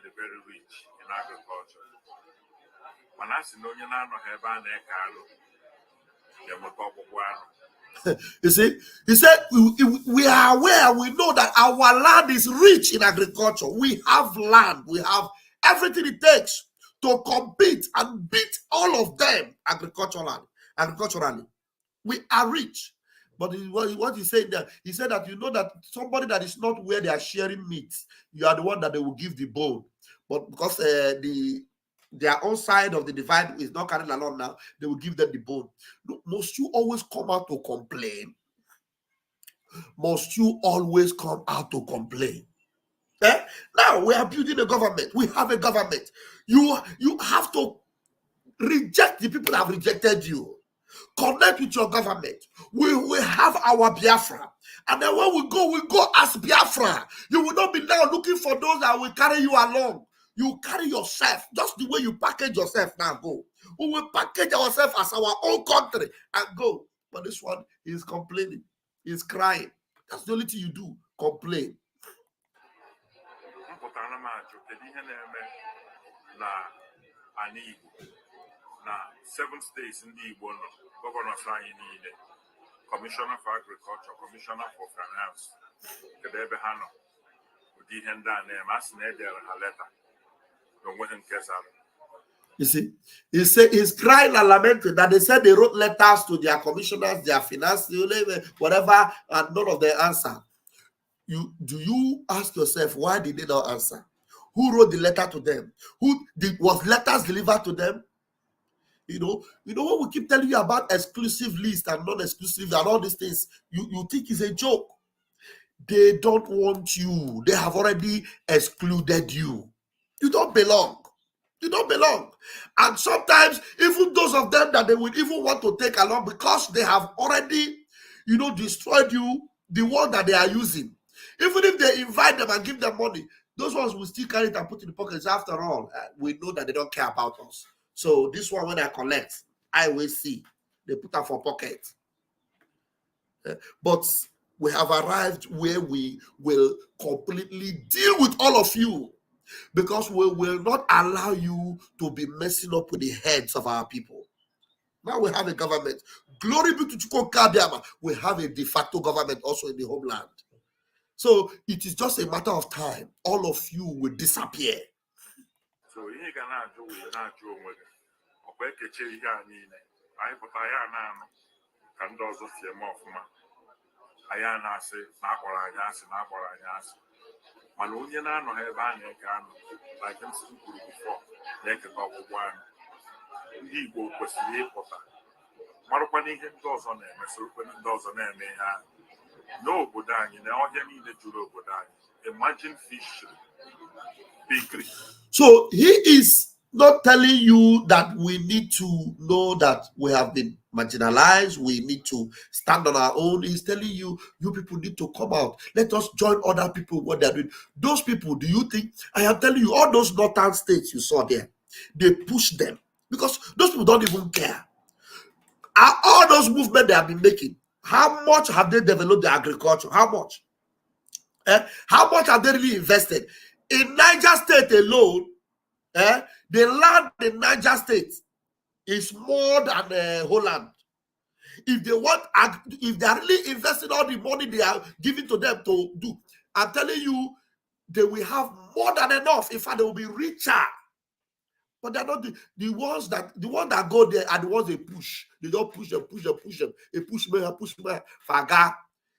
the very rich in agriculture. When I see no ebe a na-eke anụ, ga-enweta ọkpụkpụ anụ. You see, he said, we are aware, we know that our land is rich in agriculture. We have land, we have everything it takes to compete and beat all of them agriculturally. We are rich. But what he said there, he said that you know that somebody that is not where they are sharing meat, you are the one that they will give the bone. But because their own side of the divide is not carrying along now, they will give them the bone. Must you always come out to complain? Must you always come out to complain? Now we are building a government. We have a government. You have to reject the people that have rejected you. Connect with your government. We have our Biafra. And then when we go as Biafra. You will not be now looking for those that will carry you along. You carry yourself just the way you package yourself now. Go. We will package ourselves as our own country and go. But this one is complaining. He's crying. That's the only thing you do. Complain. Now, 7 states in the Igbo, Governor Sani Nide, Commissioner for Agriculture, Commissioner for Finance, Kedebe Hano, Udihenda name, as Neder Haleta, the Witten Kesar. You see, he's crying and lamenting that they said they wrote letters to their commissioners, their finance, whatever, and none of them answer. Do you ask yourself, why did they not answer? Who wrote the letter to them? Was letters delivered to them? You know what we keep telling you about exclusive list and non-exclusive and all these things, you think it's a joke. They don't want you. They have already excluded you. You don't belong. You don't belong. And sometimes, even those of them that they would even want to take along, because they have already, destroyed you, the one that they are using. Even if they invite them and give them money, those ones will still carry it and put in the pockets. After all, we know that they don't care about us. So this one, when I collect, I will see. They put up for pocket. But we have arrived where we will completely deal with all of you, because we will not allow you to be messing up with the heads of our people. Now we have a government. Glory be to Chukwu Kabiama. We have a de facto government also in the homeland. So it is just a matter of time. All of you will disappear. So you cannot do it, not do it. Okay, I put Ayana and those of your mouth. Ayana say, Nakorajas, Malunian no have any can, like him before, like about one. He will pursue Potter. Marapani does on them, so does on them. No, Budan, you know, you need to do Budan. Imagine fish. Bakery. So he is not telling you that we need to know that we have been marginalized, we need to stand on our own. He's telling you, you people need to come out. Let us join other people, what they're doing. Those people, do you think, I am telling you, all those northern states you saw there, they push them because those people don't even care. All those movements they have been making, how much have they developed the agriculture? How much? How much have they really invested? In Niger State alone, the land in Niger State is more than Holland. If they are really investing all the money they are giving to them to do, I'm telling you, they will have more than enough. In fact, they will be richer. But they're not the ones that go there are the ones they push. They don't push them. They push me. Faga.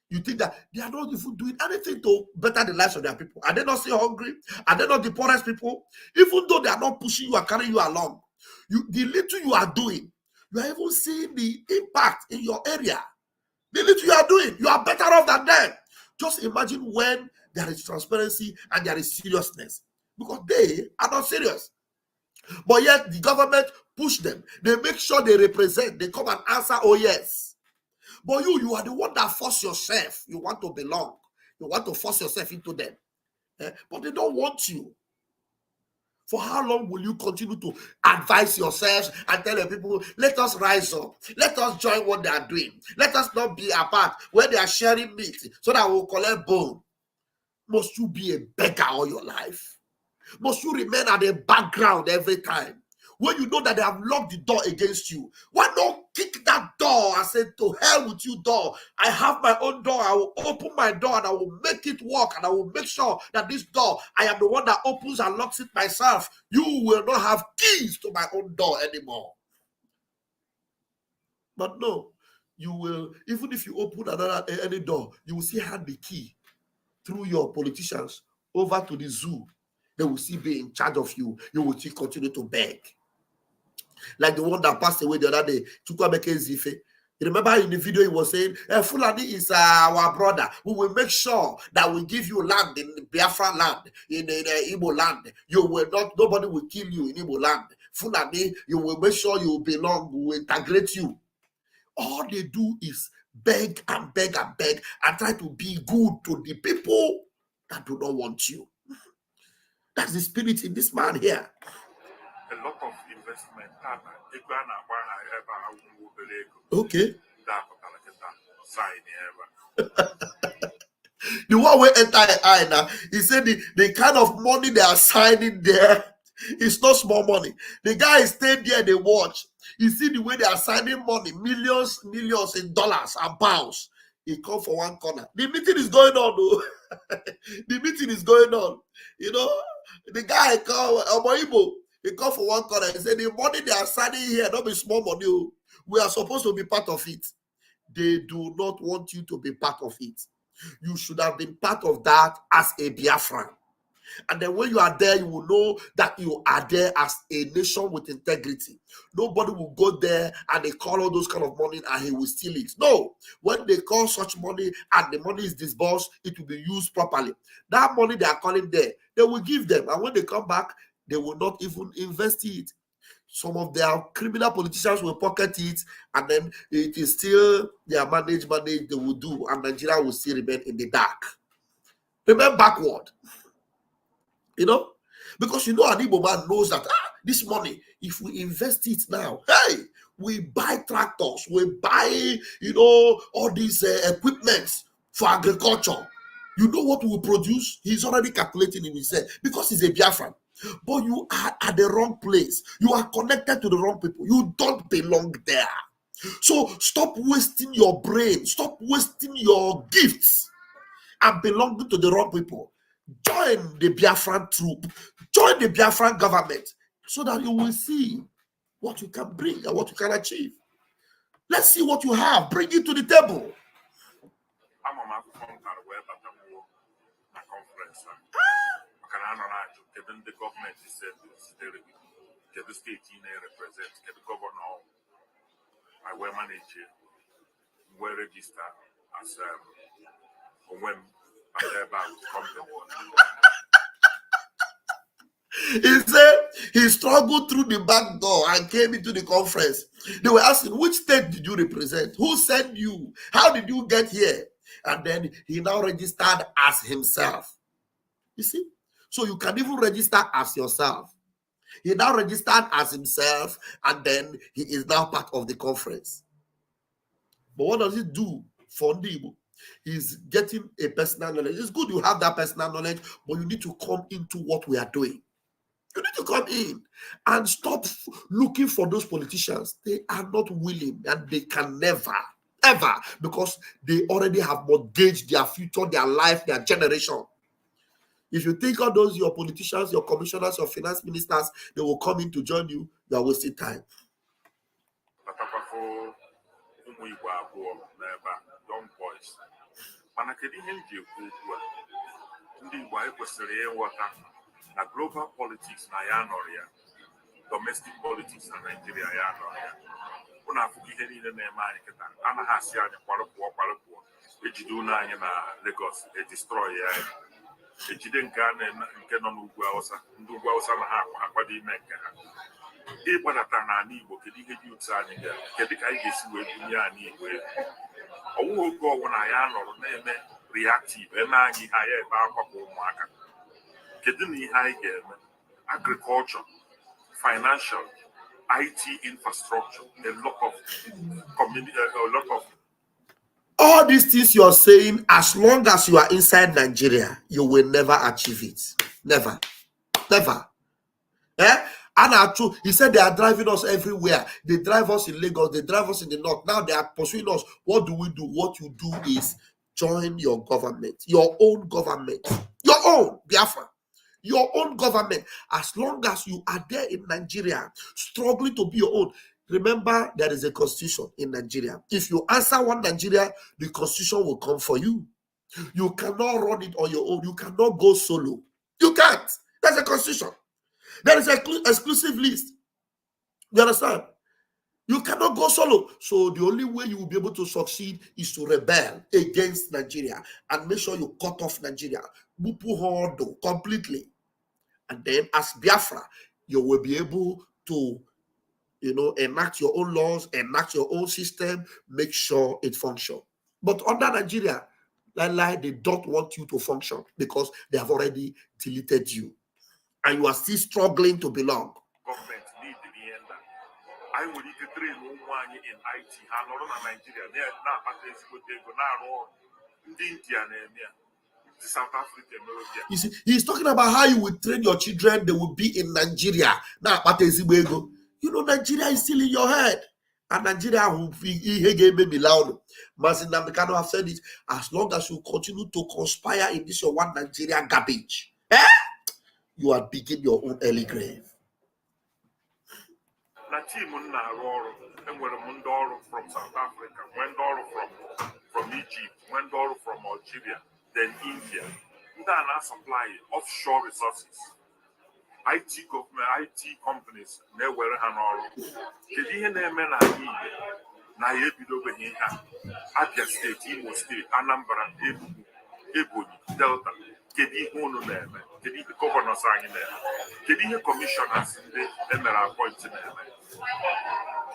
You think that they are not even doing anything to better the lives of their people? Are they not still hungry? Are they not the poorest people? Even though they are not pushing you and carrying you along, the little you are doing, you are even seeing the impact in your area. The little you are doing, you are better off than them. Just imagine when there is transparency and there is seriousness, because they are not serious. But yet the government push them. They make sure they represent. They come and answer, oh yes. But you are the one that force yourself. You want to belong. You want to force yourself into them. But they don't want you. For how long will you continue to advise yourselves and tell the people, let us rise up. Let us join what they are doing. Let us not be apart when they are sharing meat so that we'll collect bone. Must you be a beggar all your life? Must you remain at the background every time? When you know that they have locked the door against you, why not kick that door and say, to hell with you, door. I have my own door. I will open my door and I will make it work, and I will make sure that this door, I am the one that opens and locks it myself. You will not have keys to my own door anymore. But no, you will, even if you open any door, you will still hand the key through your politicians over to the zoo. They will still be in charge of you. You will still continue to beg. Like the one that passed away the other day, Chukwuemeka Zife. You remember in the video he was saying, Fulani is our brother. We will make sure that we give you land in Biafra land, in Igbo land. You will not, nobody will kill you in Igbo land. Fulani, you will make sure you belong, we will integrate you. All they do is beg and beg and beg and try to be good to the people that do not want you. That's the spirit in this man here. A lot of investment. Okay. The one way enter eye now, he said the kind of money they are signing there is not small money. The guy stayed there, they watch. You see the way they are signing money, millions in dollars and pounds. He come for one corner. The meeting is going on, though. The meeting is going on. You know, the guy come, Omoibo, he come for one corner. He said, the money they are signing here, don't be small money. We are supposed to be part of it. They do not want you to be part of it. You should have been part of that as a Biafran. And then when you are there, you will know that you are there as a nation with integrity. Nobody will go there and they call all those kind of money and he will steal it. No, when they call such money and the money is disbursed, it will be used properly. That money they are calling there, they will give them. And when they come back, they will not even invest it. Some of their criminal politicians will pocket it, and then it is still their manage they will do, and Nigeria will still remain in the dark. Remain backward. You know? Because you know an Igbo man knows that this money, if we invest it now, hey, we buy tractors, we buy, you know, all these equipments for agriculture. You know what we will produce? He's already calculating in his head because he's a Biafran. But you are at the wrong place. You are connected to the wrong people. You don't belong there. So stop wasting your brain. Stop wasting your gifts and belonging to the wrong people. Join the Biafran troop. Join the Biafran government so that you will see what you can bring and what you can achieve. Let's see what you have. Bring it to the table. The government is said to the state in represent the governor. I will manage it, will register as when he said he struggled through the back door and came into the conference. They were asking, which state did you represent? Who sent you? How did you get here? And then he now registered as himself. You see? So you can even register as yourself. He now registered as himself, and then he is now part of the conference. But what does it do for Ndibo? He's getting a personal knowledge. It's good you have that personal knowledge, but you need to come into what we are doing. You need to come in and stop looking for those politicians. They are not willing, and they can never, ever, because they already have mortgaged their future, their life, their generation. If you think of those, your politicians, your commissioners, your finance ministers, they will come in to join you, you are wasting time. Young boys. Global politics na ya noria, domestic politics na Nigeria ya noria. Una afuki ihe niile na-eme anyị kịta anaghị asị anyị kwarụpụọ ejido na anyị na Lagos destroy ya ejide nke nọ n'ugwu Hausa ndị ugwu Hausa na ha akwado ime nke ha ịgbadata n'ala Igbo kedu ihe dị otu anyị ga kedu ka anyị ga-esi wee bunye anyị Igbo ọwụwa oge ọwụna ya nọrọ na-eme reactive eme anyị ha ya ebe akwapụ ụmụaka kedu na ihe anyị ga-eme agriculture financial IT infrastructure a lot of community a lot of all these things you are saying, as long as you are inside Nigeria, you will never achieve it. Never. Never. And true, he said they are driving us everywhere. They drive us in Lagos, they drive us in the north. Now they are pursuing us. What do we do? What you do is join your government, your own government, your own Biafra, your own government. As long as you are there in Nigeria, struggling to be your own. Remember, there is a constitution in Nigeria. If you answer one Nigeria, the constitution will come for you. You cannot run it on your own. You cannot go solo. You can't. There's a constitution. There is an exclusive list. You understand? You cannot go solo. So the only way you will be able to succeed is to rebel against Nigeria and make sure you cut off Nigeria. Completely. And then as Biafra, you will be able to, enact your own laws, enact your own system, make sure it functions. But under Nigeria, they don't want you to function because they have already deleted you. And you are still struggling to belong. Government need to be in that. I would need to train one in IT. I know Nigeria. They are not at this good. They go now. India, South Africa. You see, he's talking about how you will train your children. They will be in Nigeria. Now, Nigeria is still in your head. And Nigeria will be loud. Mazi Nnamdi Kanu have said it. As long as you continue to conspire in this your one Nigeria garbage, you are digging your own early grave. From South Africa, from Egypt, from Algeria, then India. Then I supply offshore resources. IT companies nowhere and Abia State, Imo State, Anambra, Ebonyi, Delta. The governors are in there. The commissioners in the appointed.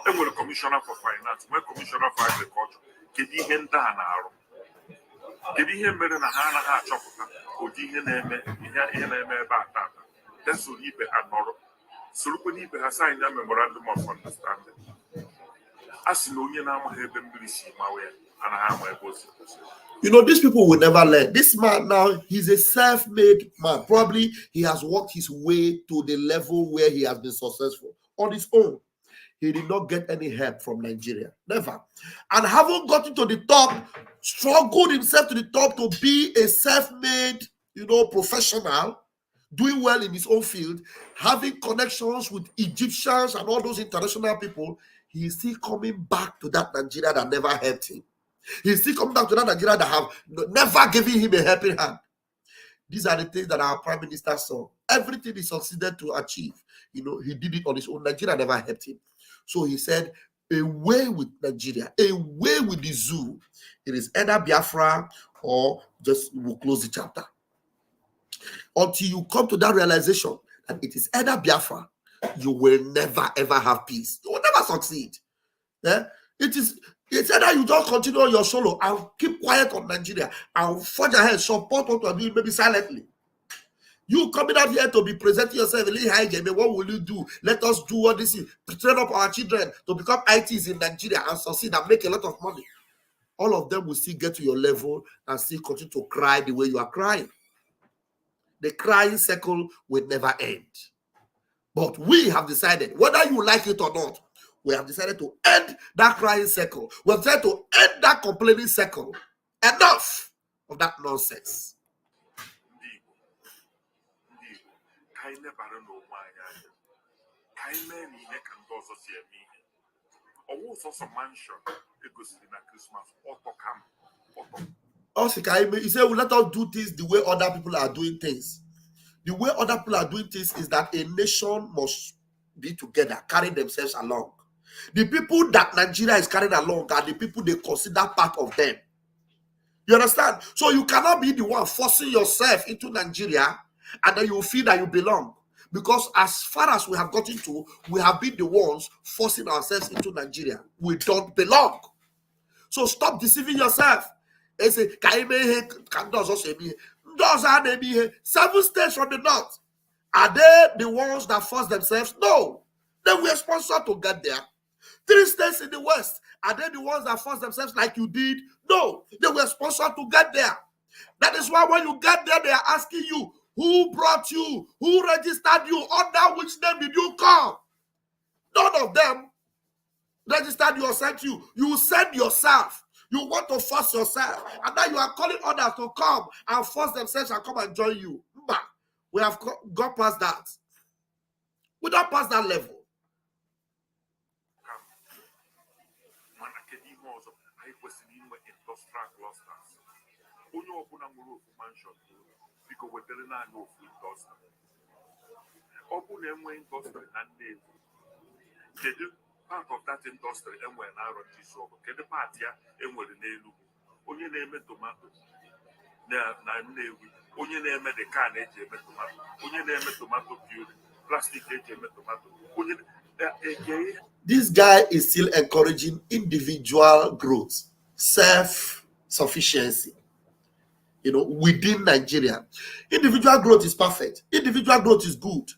And we're a commissioner for finance, we're commissioner for agriculture. Kedi henda na Kedi hembe na hana chocolate. Odi hene ba. That's what he be anoro. So look when he has signed a memorandum of understanding. As no yana have been blissy my way, and I have my boss. These people will never learn. This man now, he's a self-made man. Probably he has worked his way to the level where he has been successful on his own. He did not get any help from Nigeria. Never. And having gotten to the top, struggled himself to the top to be a self-made, professional, doing well in his own field, having connections with Egyptians and all those international people, he is still coming back to that Nigeria that never helped him. He's still coming back to that Nigeria that have never given him a helping hand. These are the things that our prime minister saw. Everything he succeeded to achieve, he did it on his own. Nigeria never helped him. So he said, away with Nigeria, away with the zoo. It is either Biafra or just we'll close the chapter. Until you come to that realization that it is either Biafra, you will never ever have peace. You will never succeed. Yeah? It's either you just continue on your solo and keep quiet on Nigeria and forge ahead, support what you are doing, maybe silently. You coming out here to be presenting yourself, what will you do? Let us do what this is. Train up our children to become ITs in Nigeria and succeed and make a lot of money. All of them will still get to your level and still continue to cry the way you are crying. The crying cycle will never end. But we have decided, whether you like it or not, we have decided to end that crying cycle. We have decided to end that complaining cycle. Enough of that nonsense. He said, well, let us do things the way other people are doing things. The way other people are doing things is that a nation must be together, carry themselves along. The people that Nigeria is carrying along are the people they consider part of them. You understand? So you cannot be the one forcing yourself into Nigeria and then you feel that you belong. Because as far as we have gotten to, we have been the ones forcing ourselves into Nigeria. We don't belong. So stop deceiving yourself. They say, 7 states from the north. Are they the ones that force themselves? No. They were sponsored to get there. 3 states in the west. Are they the ones that force themselves like you did? No. They were sponsored to get there. That is why when you get there, they are asking you, Who brought you? Who registered you? Under which name did you come? None of them registered you or sent you. You send yourself. You want to force yourself. And now you are calling others to come and force themselves and come and join you. We have gone past that. We don't pass that level. Part of that industry and when I run this over, get the party and when the name only name tomato. Only name the can tomato, only name tomato puree, plastic tomato. This guy is still encouraging individual growth, self-sufficiency. Within Nigeria, individual growth is perfect. Individual growth is good,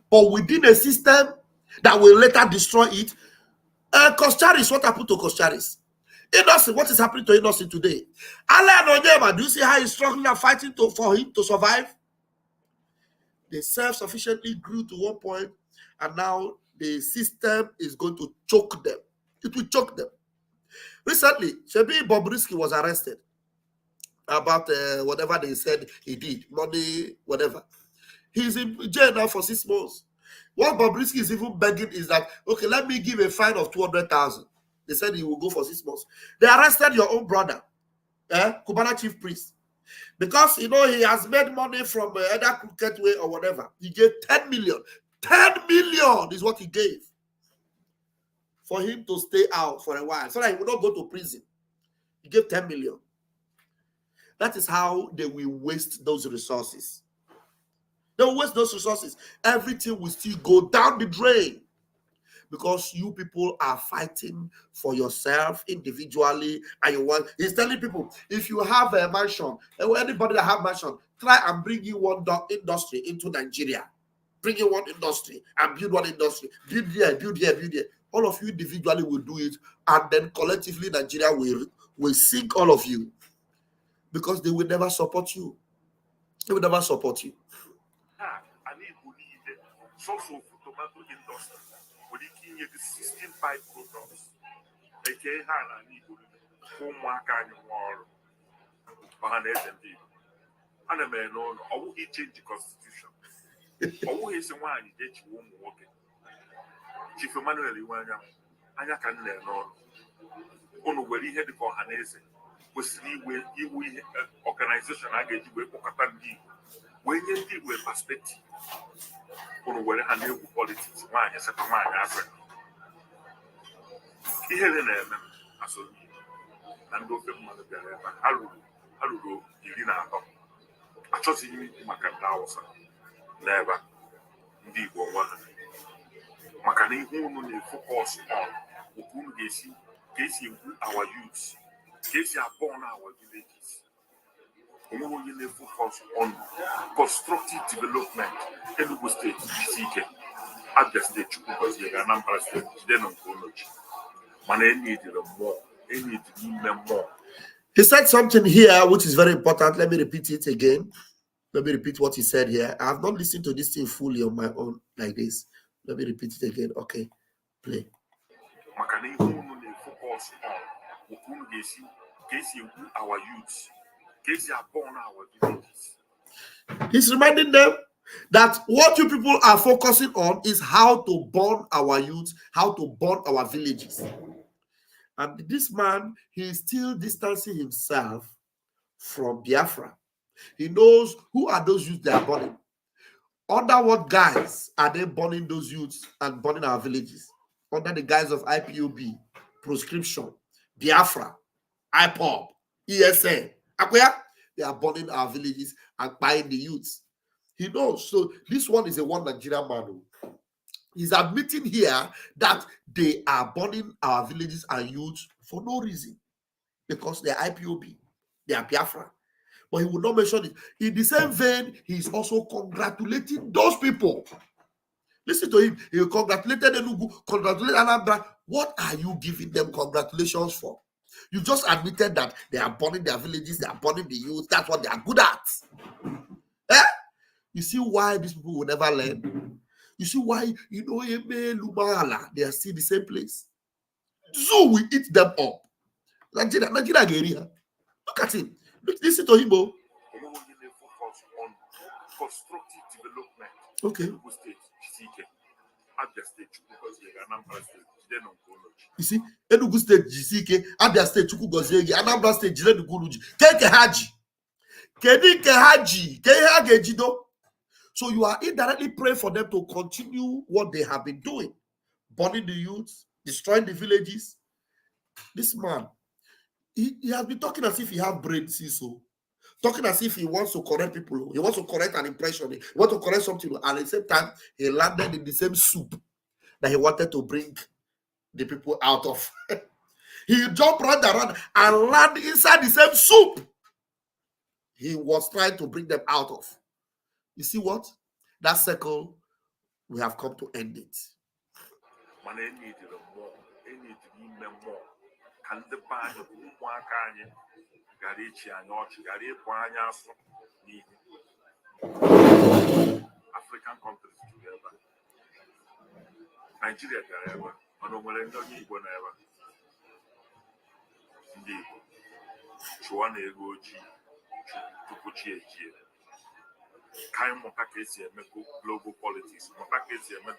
but within a system that will later destroy it. Kostaris, what happened to Kostaris? Innocent, what is happening to Innocent today? Alan Onyema, do you see how he's struggling and fighting for him to survive? They self-sufficiently grew to one point, and now the system is going to choke them. It will choke them. Recently, Shebi Bobrisky was arrested about whatever they said he did, money, whatever. He's in jail now for 6 months. What Bobrisky is even begging is that, okay, let me give a fine of 200,000. They said he will go for 6 months. They arrested your own brother, Kubana chief priest, because he has made money from either crooked way or whatever. He gave 10 million. 10 million is what he gave for him to stay out for a while, so that he will not go to prison. He gave 10 million. That is how they will waste those resources. They will waste those resources. Everything will still go down the drain because you people are fighting for yourself individually, and you want. He's telling people, if you have a mansion, anybody that have mansion, try and bring in one industry into Nigeria. Bring in one industry and build one industry. Build here, build here, build here. All of you individually will do it, and then collectively Nigeria will sink all of you because they will never support you. They will never support you. Social tomato industry, but he can get 16 byproducts. AKA Hana Nibu, Homaka and War, Bahanes and Deep. And a man on, or will he change the constitution? Or will he say one that you won't walk it? Chief Emmanuel Iwanya, and I can learn on. On where he had the Bahanes was the organization I get you with Okatandi. When you deal with perspective. Where handle politics, why is a man Africa? He had an element as a and go to Mother Haru, Irina. I trust you, Macandawsa. Never, indeed, one. Macani, who focus on whom Casey, our youths, Casey are born our villages. We only focus on constructive development. Enugu State, CK, Abia State, because you can number state, then on college. Man, I need more. I need more. He said something here which is very important. Let me repeat it again. Let me repeat what he said here. I have not listened to this thing fully on my own like this. Let me repeat it again. Okay, play. Makani only focus on whom Casey, our youths. Casey are born our villages. He's reminding them that what you people are focusing on is how to born our youth, how to born our villages. And this man, he is still distancing himself from Biafra. He knows who are those youths they are burning. Under what guise are they burning those youths and burning our villages? Under the guise of IPOB, proscription, Biafra, IPOB, ESN. They are burning our villages and buying the youths. He knows. So this one is a one Nigerian man. He's admitting here that they are burning our villages and youths for no reason. Because they are IPOB. They are Biafra. But he will not mention it. In the same vein, he is also congratulating those people. Listen to him. He congratulated Enugu, congratulated Anambra. What are you giving them congratulations for? You just admitted that they are burning their villages, they are burning the youth. That's what they are good at. You see why these people will never learn? You see why, you know, they are still the same place. Zoo will eat them up. Nigeria, look at him. Listen to him. Focus on constructive development. Okay. Enugu State, GCK, Abia State, Anambra State, you see, Enugu State, GCK, Abia State, Chukwugozegi, Anambra State, Jirenuguluji, Keke Haji. Kedike Haji, Kehagejido. So you are indirectly praying for them to continue what they have been doing, burning the youths, destroying the villages. This man, he has been talking as if he has brain, so talking as if he wants to correct people. He wants to correct an impression. He wants to correct something. And at the same time, he landed in the same soup that he wanted to bring the people out of. He jumped right around and landed inside the same soup he was trying to bring them out of. You see what? That circle, we have come to end it. Man, they need more. They need more. Can the band of Wakanya, Garichi and Orchi, Gari Panyas, African countries together. Nigeria, ever. Monomelendo, whenever. Indeed. Chuan Egoji. Global politics,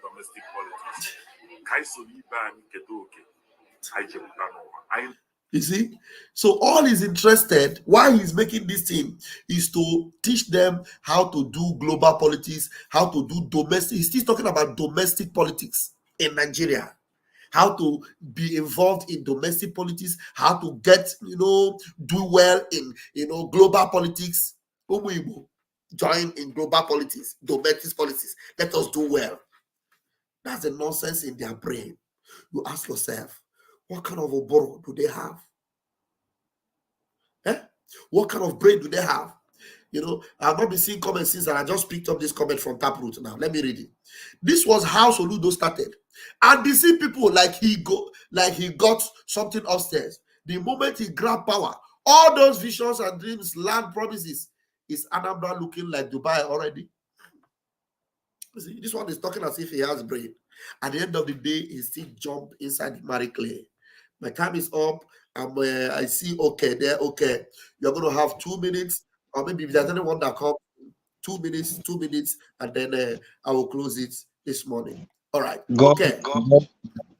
domestic politics. You see, so all he's interested, why he's making this thing, is to teach them how to do global politics, how to do domestic. He's still talking about domestic politics in Nigeria. How to be involved in domestic politics, how to get, do well in, global politics. Join in global politics, domestic politics. Let us do well. That's the nonsense in their brain. You ask yourself, what kind of a borrow do they have? What kind of brain do they have? I've not been seeing comments since, and I just picked up this comment from Taproot now. Let me read it. This was how Soludo started. And they see people like he got something upstairs. The moment he grabbed power, all those visions and dreams, land promises, is Anambra looking like Dubai already? See, this one is talking as if he has brain. At the end of the day, he still jump inside the Marie Clay. My time is up. I see, okay, there, okay. You're going to have 2 minutes, or maybe if there's anyone that comes, 2 minutes, and then I will close it this morning. All right. God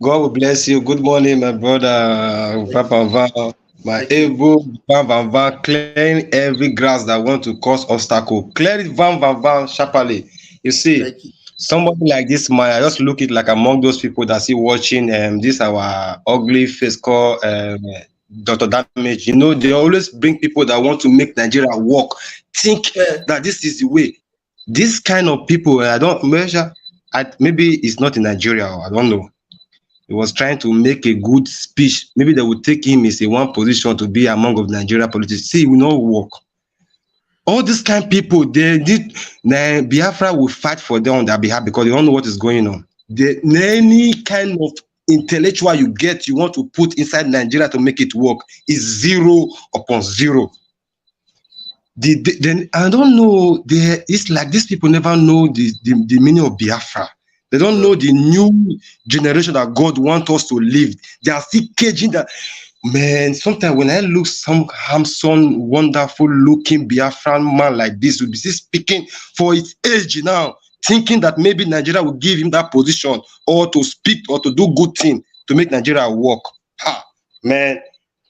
will bless you. Good morning, my brother, Papa Van. My able Van, clearing every grass that want to cause obstacle. Clear it, Van, sharply. You see, somebody like this man, I just look it like among those people that see watching this our ugly face called Dr. Damage. They always bring people that want to make Nigeria work. Think that this is the way. This kind of people, I don't measure. Maybe it's not in Nigeria, I don't know. He was trying to make a good speech. Maybe they would take him as a one position to be among of Nigeria politicians. See, it will not work. All these kind of people, Biafra will fight for them on their behalf because they don't know what is going on. Any kind of intellectual you get, you want to put inside Nigeria to make it work, is 0 upon 0. I don't know. It's like these people never know the meaning of Biafra. They don't know the new generation that God wants us to live. They are still caging that. Man, sometimes when I look some handsome, wonderful looking Biafran man like this, will be still speaking for its age now, thinking that maybe Nigeria will give him that position or to speak or to do good thing to make Nigeria work. Man,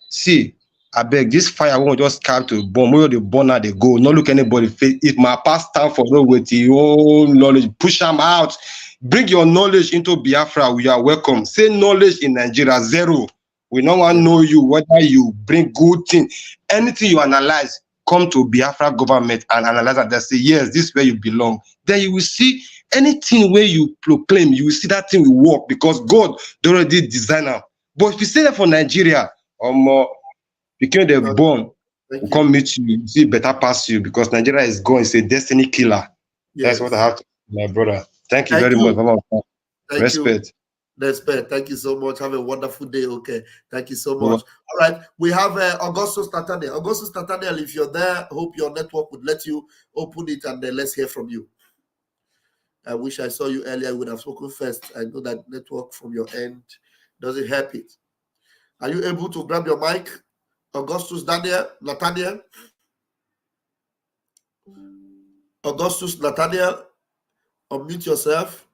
see. I beg, this fire won't just come to bomb. Where the burner they go, not look anybody face. If my past time for no with your own knowledge, push them out. Bring your knowledge into Biafra. We are welcome. Say knowledge in Nigeria 0. We no one know you whether you bring good thing, anything you analyze. Come to Biafra government and analyze and they say yes, this is where you belong. Then you will see anything where you proclaim. You will see that thing will work because God already designed it. But if you say that for Nigeria, because they're born, will come meet you, see better past you because Nigeria is gone. It's a destiny killer. Yes. That's what I have to, my brother. Thank you very much. Respect. Despair. Thank you so much. Have a wonderful day. Okay. Thank you so much. All right. We have Augustus Nathaniel. Augustus Nathaniel, if you're there, hope your network would let you open it and then let's hear from you. I wish I saw you earlier. I would have spoken first. I know that network from your end doesn't help it. Are you able to grab your mic? Augustus Nathaniel? Augustus Nathaniel, unmute yourself.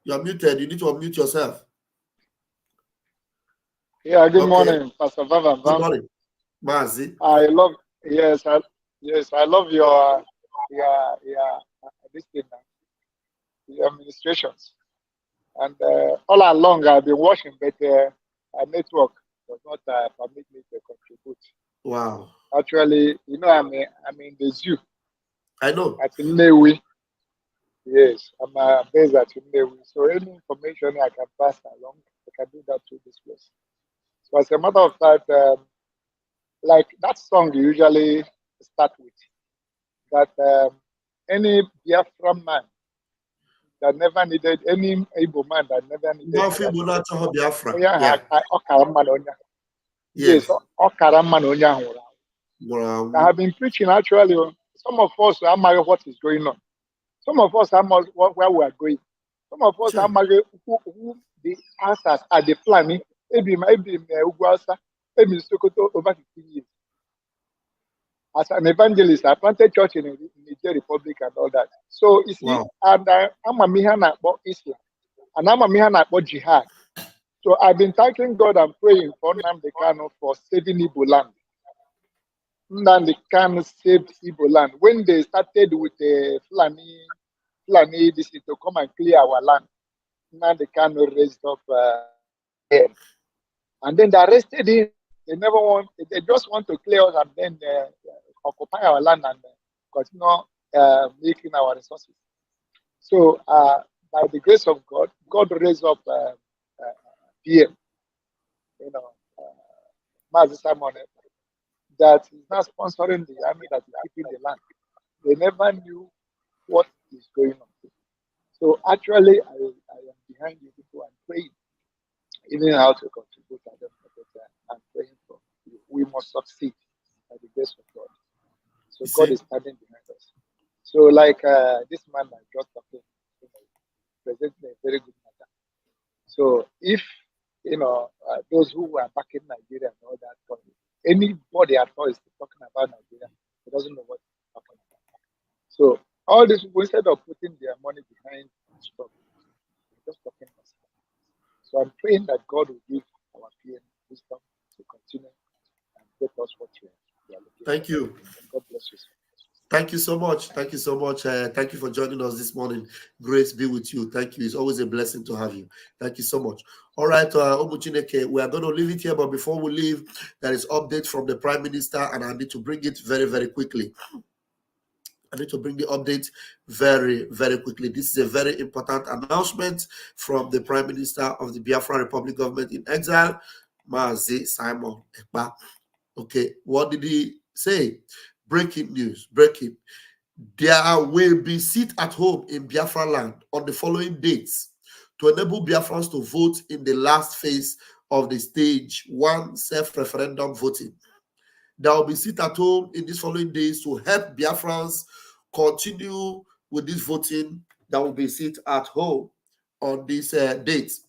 You're muted. You need to unmute yourself. Yeah, good morning, Pastor Vavan. Good morning, Mazi. I love your this thing, your administrations. And all along I've been watching, but our network does not permit me to contribute. Wow. Actually, I'm in the zoo. I know. At Nnewi. Yes, I'm based at Nnewi. So any information I can pass along, I can do that through this place. So as a matter of fact, like that song you usually start with, that any Biafran man that never needed, any Igbo man that never needed. Biafra. Yes, I have been preaching actually. Some of us are married what is going on. Some of us are where we are going. Some of us are married who the answers are the planning. Maybe Sokoto over 15 years. As an evangelist, I planted church in the Niger Republic and all that. So you see, and I'm a mihana about Islam, and I'm a mihana about jihad. So I've been thanking God and praying for Nnamdi Kanu for saving Igbo land. Nnamdi Kanu saved Igbo land when they started with the Fulani this to come and clear our land. Nnamdi Kanu raised up him. And then they arrested him. They just want to clear us and then occupy our land and continue making our resources. So by the grace of God, God raised up PM, Mazi Simon, that is now sponsoring the army that is keeping the land. They never knew what is going on. So actually, I am behind you people and praying, even how to contribute. I don't know, but I'm praying for you. We must succeed by the grace of God. So God is standing behind us. So like this man I just talking, presenting a very good matter. So if those who are back in Nigeria and all that, anybody at all is talking about Nigeria, he doesn't know what he's talking about. So all these people, instead of putting their money behind stuff, they're just talking about stuff. So I'm praying that God will give our PM wisdom to continue and get us what we are looking for. Thank you. God bless you. Thank you so much. Thank you so much. Thank you for joining us this morning. Grace be with you. Thank you. It's always a blessing to have you. Thank you so much. All right, Obuchineke, we are going to leave it here, but before we leave, there is update from the Prime Minister, and I need to bring it very, very quickly. I need to bring the update very, very quickly. This is a very important announcement from the Prime Minister of the Biafra Republic government in exile, Mazi Simon Ekpa. Okay, what did he say? Breaking news, breaking. There will be seat at home in Biafra land on the following dates to enable Biafrans to vote in the last phase of the stage 1 self-referendum voting. There will be seat at home in these following days to help Biafrans continue with this voting. There will be seat at home on these dates.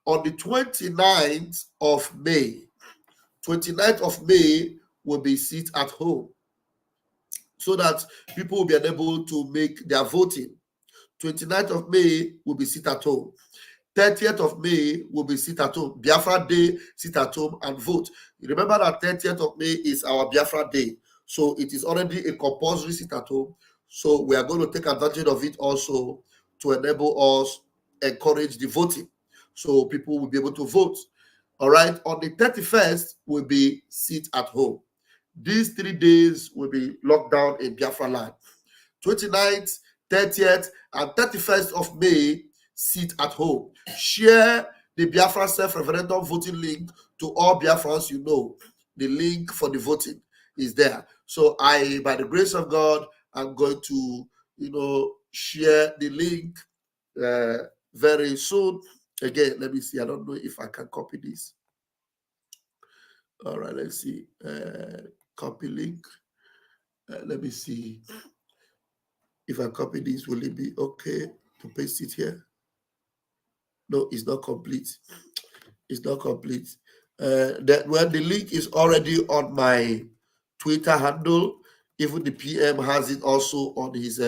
On the 29th of May, 29th of May will be seat at home, so that people will be able to make their voting. 29th of May will be sit at home. 30th of May will be sit at home. Biafra Day, sit at home and vote. Remember that 30th of May is our Biafra Day. So it is already a compulsory sit at home. So we are going to take advantage of it also to enable us, encourage the voting. So people will be able to vote. All right. On the 31st will be sit at home. These 3 days will be locked down in Biafra land. 29th, 30th, and 31st of May, sit at home. Share the Biafra self-referendum voting link to all Biafrans you know. The link for the voting is there. So I, by the grace of God, I'm going to, share the link very soon. Again, let me see. I don't know if I can copy this. All right, let's see. Copy link. Let me see. If I copy this, will it be okay to paste it here? No, it's not complete. It's not complete. The link is already on my Twitter handle. Even the PM has it also on his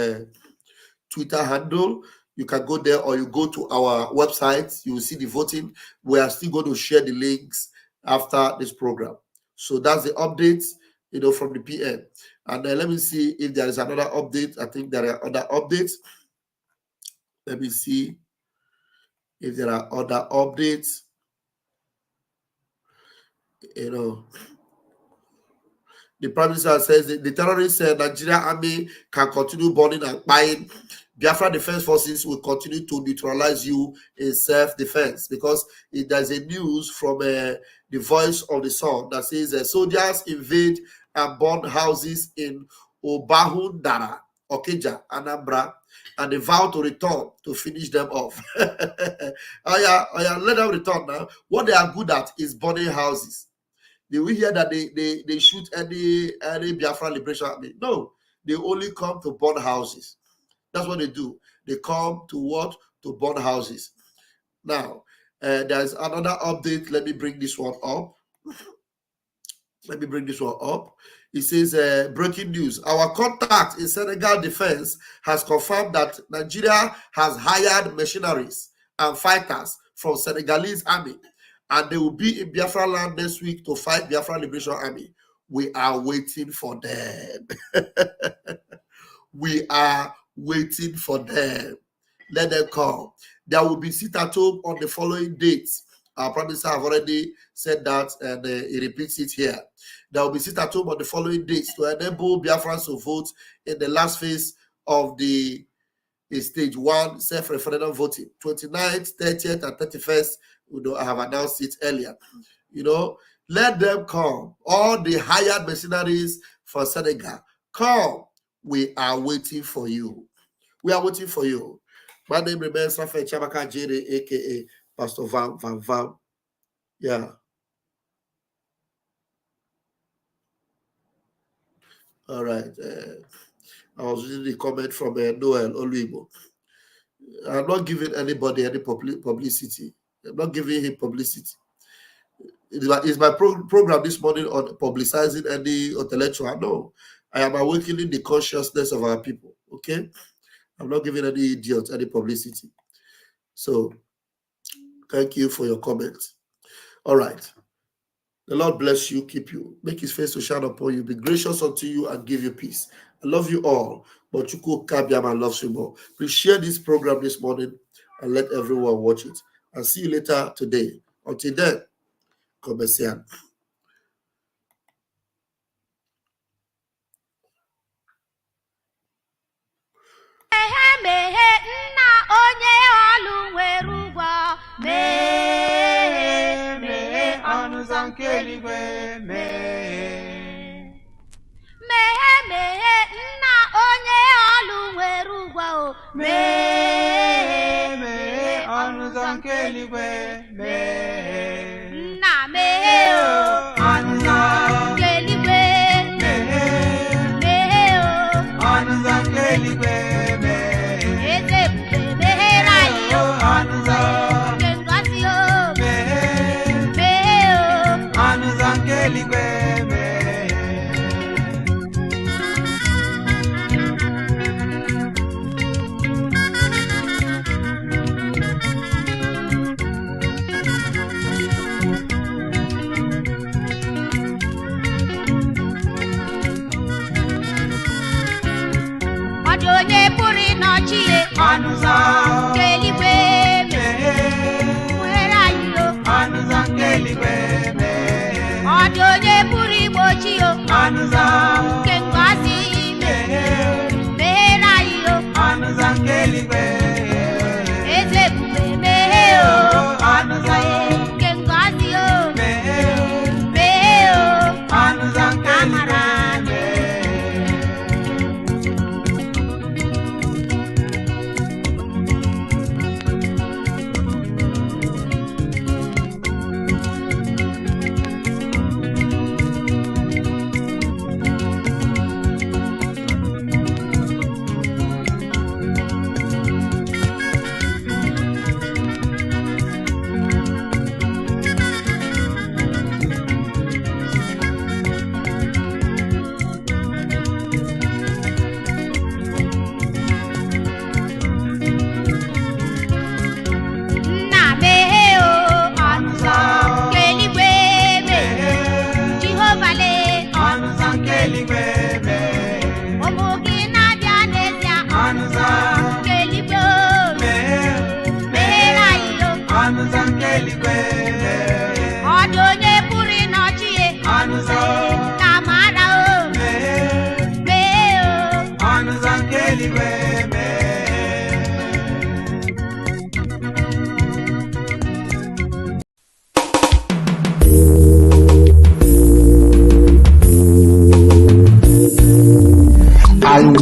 Twitter handle. You can go there, or you go to our website. You will see the voting. We are still going to share the links after this program. So that's the updates, from the PM. And let me see if there is another update. I think there are other updates. Let me see if there are other updates. The Prime Minister says the terrorists Nigerian army can continue burning and buying. Biafra Defense Forces will continue to neutralize you in self-defense, because there's a news from the Voice of the Sun that says soldiers invade and burn houses in Obahundara, Okija, Anambra, and they vow to return to finish them off. Let them return now. What they are good at is burning houses. They will hear that they shoot any Biafra Liberation Army. No, they only come to burn houses. That's what they do. They come to what? To burn houses. Now, there's another update. Let me bring this one up. It says, breaking news. Our contact in Senegal Defense has confirmed that Nigeria has hired mercenaries and fighters from Senegalese army, and they will be in Biafra land next week to fight Biafra Liberation Army. We are waiting for them. We are waiting for them. Let them come. There will be sit-at-home on the following dates. Our Prime Minister have already said that, and he repeats it here. There will be sit-at-home on the following dates to enable Biafrans to vote in the last phase of the stage 1 self-referendum voting. 29th, 30th, and 31st. I have announced it earlier. Let them come. All the hired mercenaries for Senegal, come. We are waiting for you. We are waiting for you. My name remains Rafael Chabaka Jere, aka Pastor Van. Yeah. All right. I was reading the comment from Noel Oluibo. I'm not giving anybody any publicity. I'm not giving him publicity. It's my program this morning on publicizing any intellectual. No, I am awakening the consciousness of our people. Okay, I'm not giving any idiot any publicity. So, thank you for your comments. All right. The Lord bless you, keep you, make his face to shine upon you, be gracious unto you, and give you peace. I love you all, but Chuku Kabiama loves you more. Please share this program this morning and let everyone watch it. I'll see you later today. Until then, Komesian.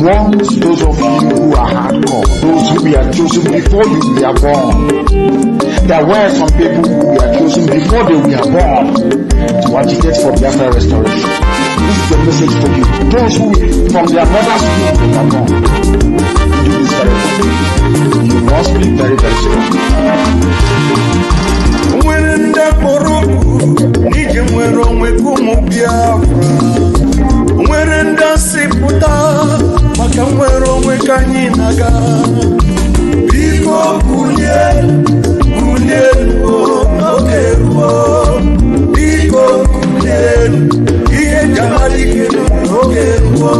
want those of you who are hardcore, those who were chosen before you were born. There were some people who were chosen before they were born to agitate for Biafra restoration. This is the message for you. Those who from their mother's womb they were born. Do this very well. You must be very, very strong. Mwerenda siputa maka mwere onwe ka anyị na-aga biko kulie n'oge ruo biko kulie ihe jamalike n'oge ruo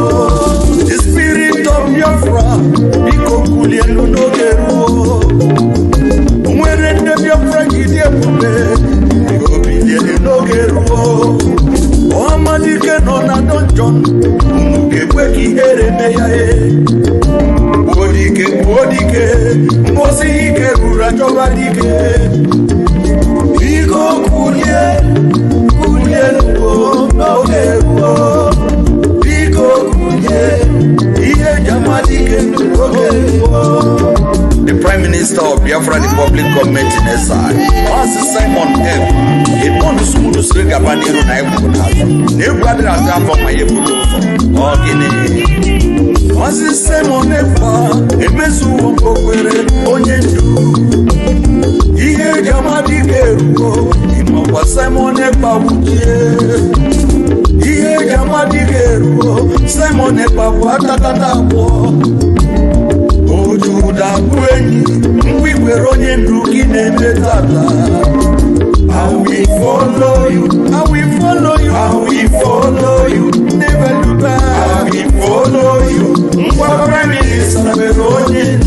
the spirit of Biafra biko kulie n'oge ruo nwere ndị Biafra gidi ebube biko bilie n'oge ruo Omadike no na donjon Mukekwe ki hereme ya Odike Mbosi ike rura joba dike Biko kulie luo Noge ruo Biko kulie Iye jamadike nuoge ruo. The Prime Minister of Biafra Republic Government in SI, Mazi Simon M. It wants to smooth string up and you know, nobody has done for my Mazi Simon M. Emesu Wongwere, Onyendu. Iye Jamadi Geruo, Imwa Simon M. Iye Jamadi Geruo, Simon M. Watatatapo. Ojuda kwenyi mwikwero nyenduki nemetata I will follow you, I will follow you, I will follow you, never look back. I will follow you, Mwa Prime Minister Veronye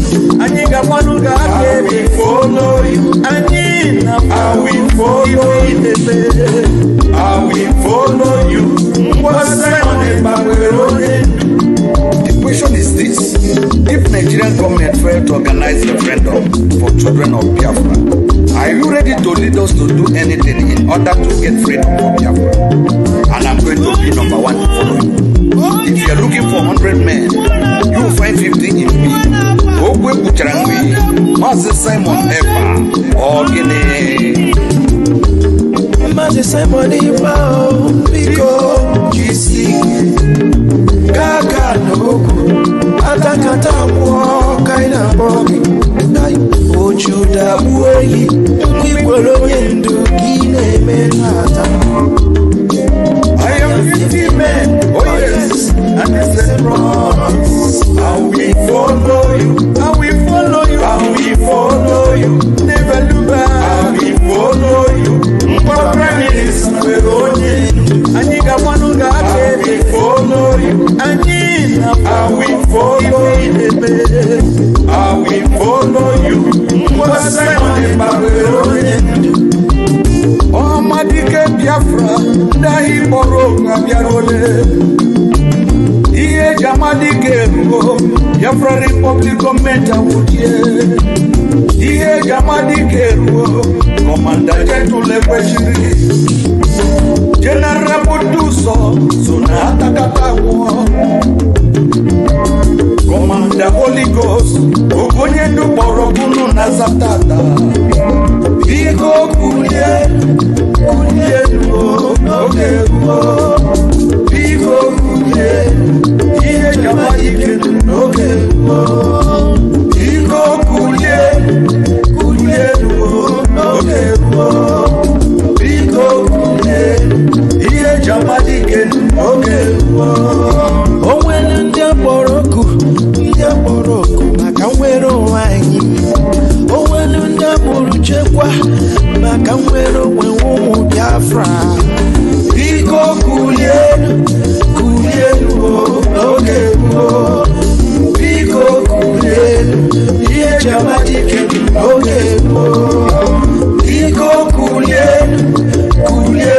Aniga Manuga, I will follow you, Anina, I will follow you, I will follow you, Mwa Simon Veronye. The question is this: if Nigerian government failed to organize a referendum for children of Biafra, are you ready to lead us to do anything in order to get freedom from Biafra? And I'm going to be number one to follow you. If you're looking for 100 men, you will find 50 in me. Okwe Bucharangwe, Mazi Simon Eva, or Guinea. Mazi Simon Eva, Biko, GC. Kaka noku atakata mwoka ina bogi Ojuda uweyi Mwikwelo nyendu Gine menata I am 50 men Oh yes And it's the promise I will follow you I will follow you I will follow you Never look back I will follow you Mpa Prime Minister Veronye Aniga Manuga I will follow you Anina I will follow you I will follow you Mwa Simon Veronye Omadike Biafra Dahi Boroga Biarole Iye Jamadike Ruo Biafra Republic Government Awudie Iye Jamadike Ruo Commander Jetule Kweshiri General Buduso Sunata Katawo Commander Holy Ghost Ogonyendu Borokunu Nazatata Biko Kulie Oge Biko Kulie Iye Jamadike Oge Biko Kulie Oge Biko Kulie Iye Jamadike Oge Onwele ndị Boroku maka nwere onwe anyị onwele ndị mụrụ chekwa maka nwere onwe ụmụ Biafra biko kulie oge biko kulie ihe Jamadike oge biko kulie oge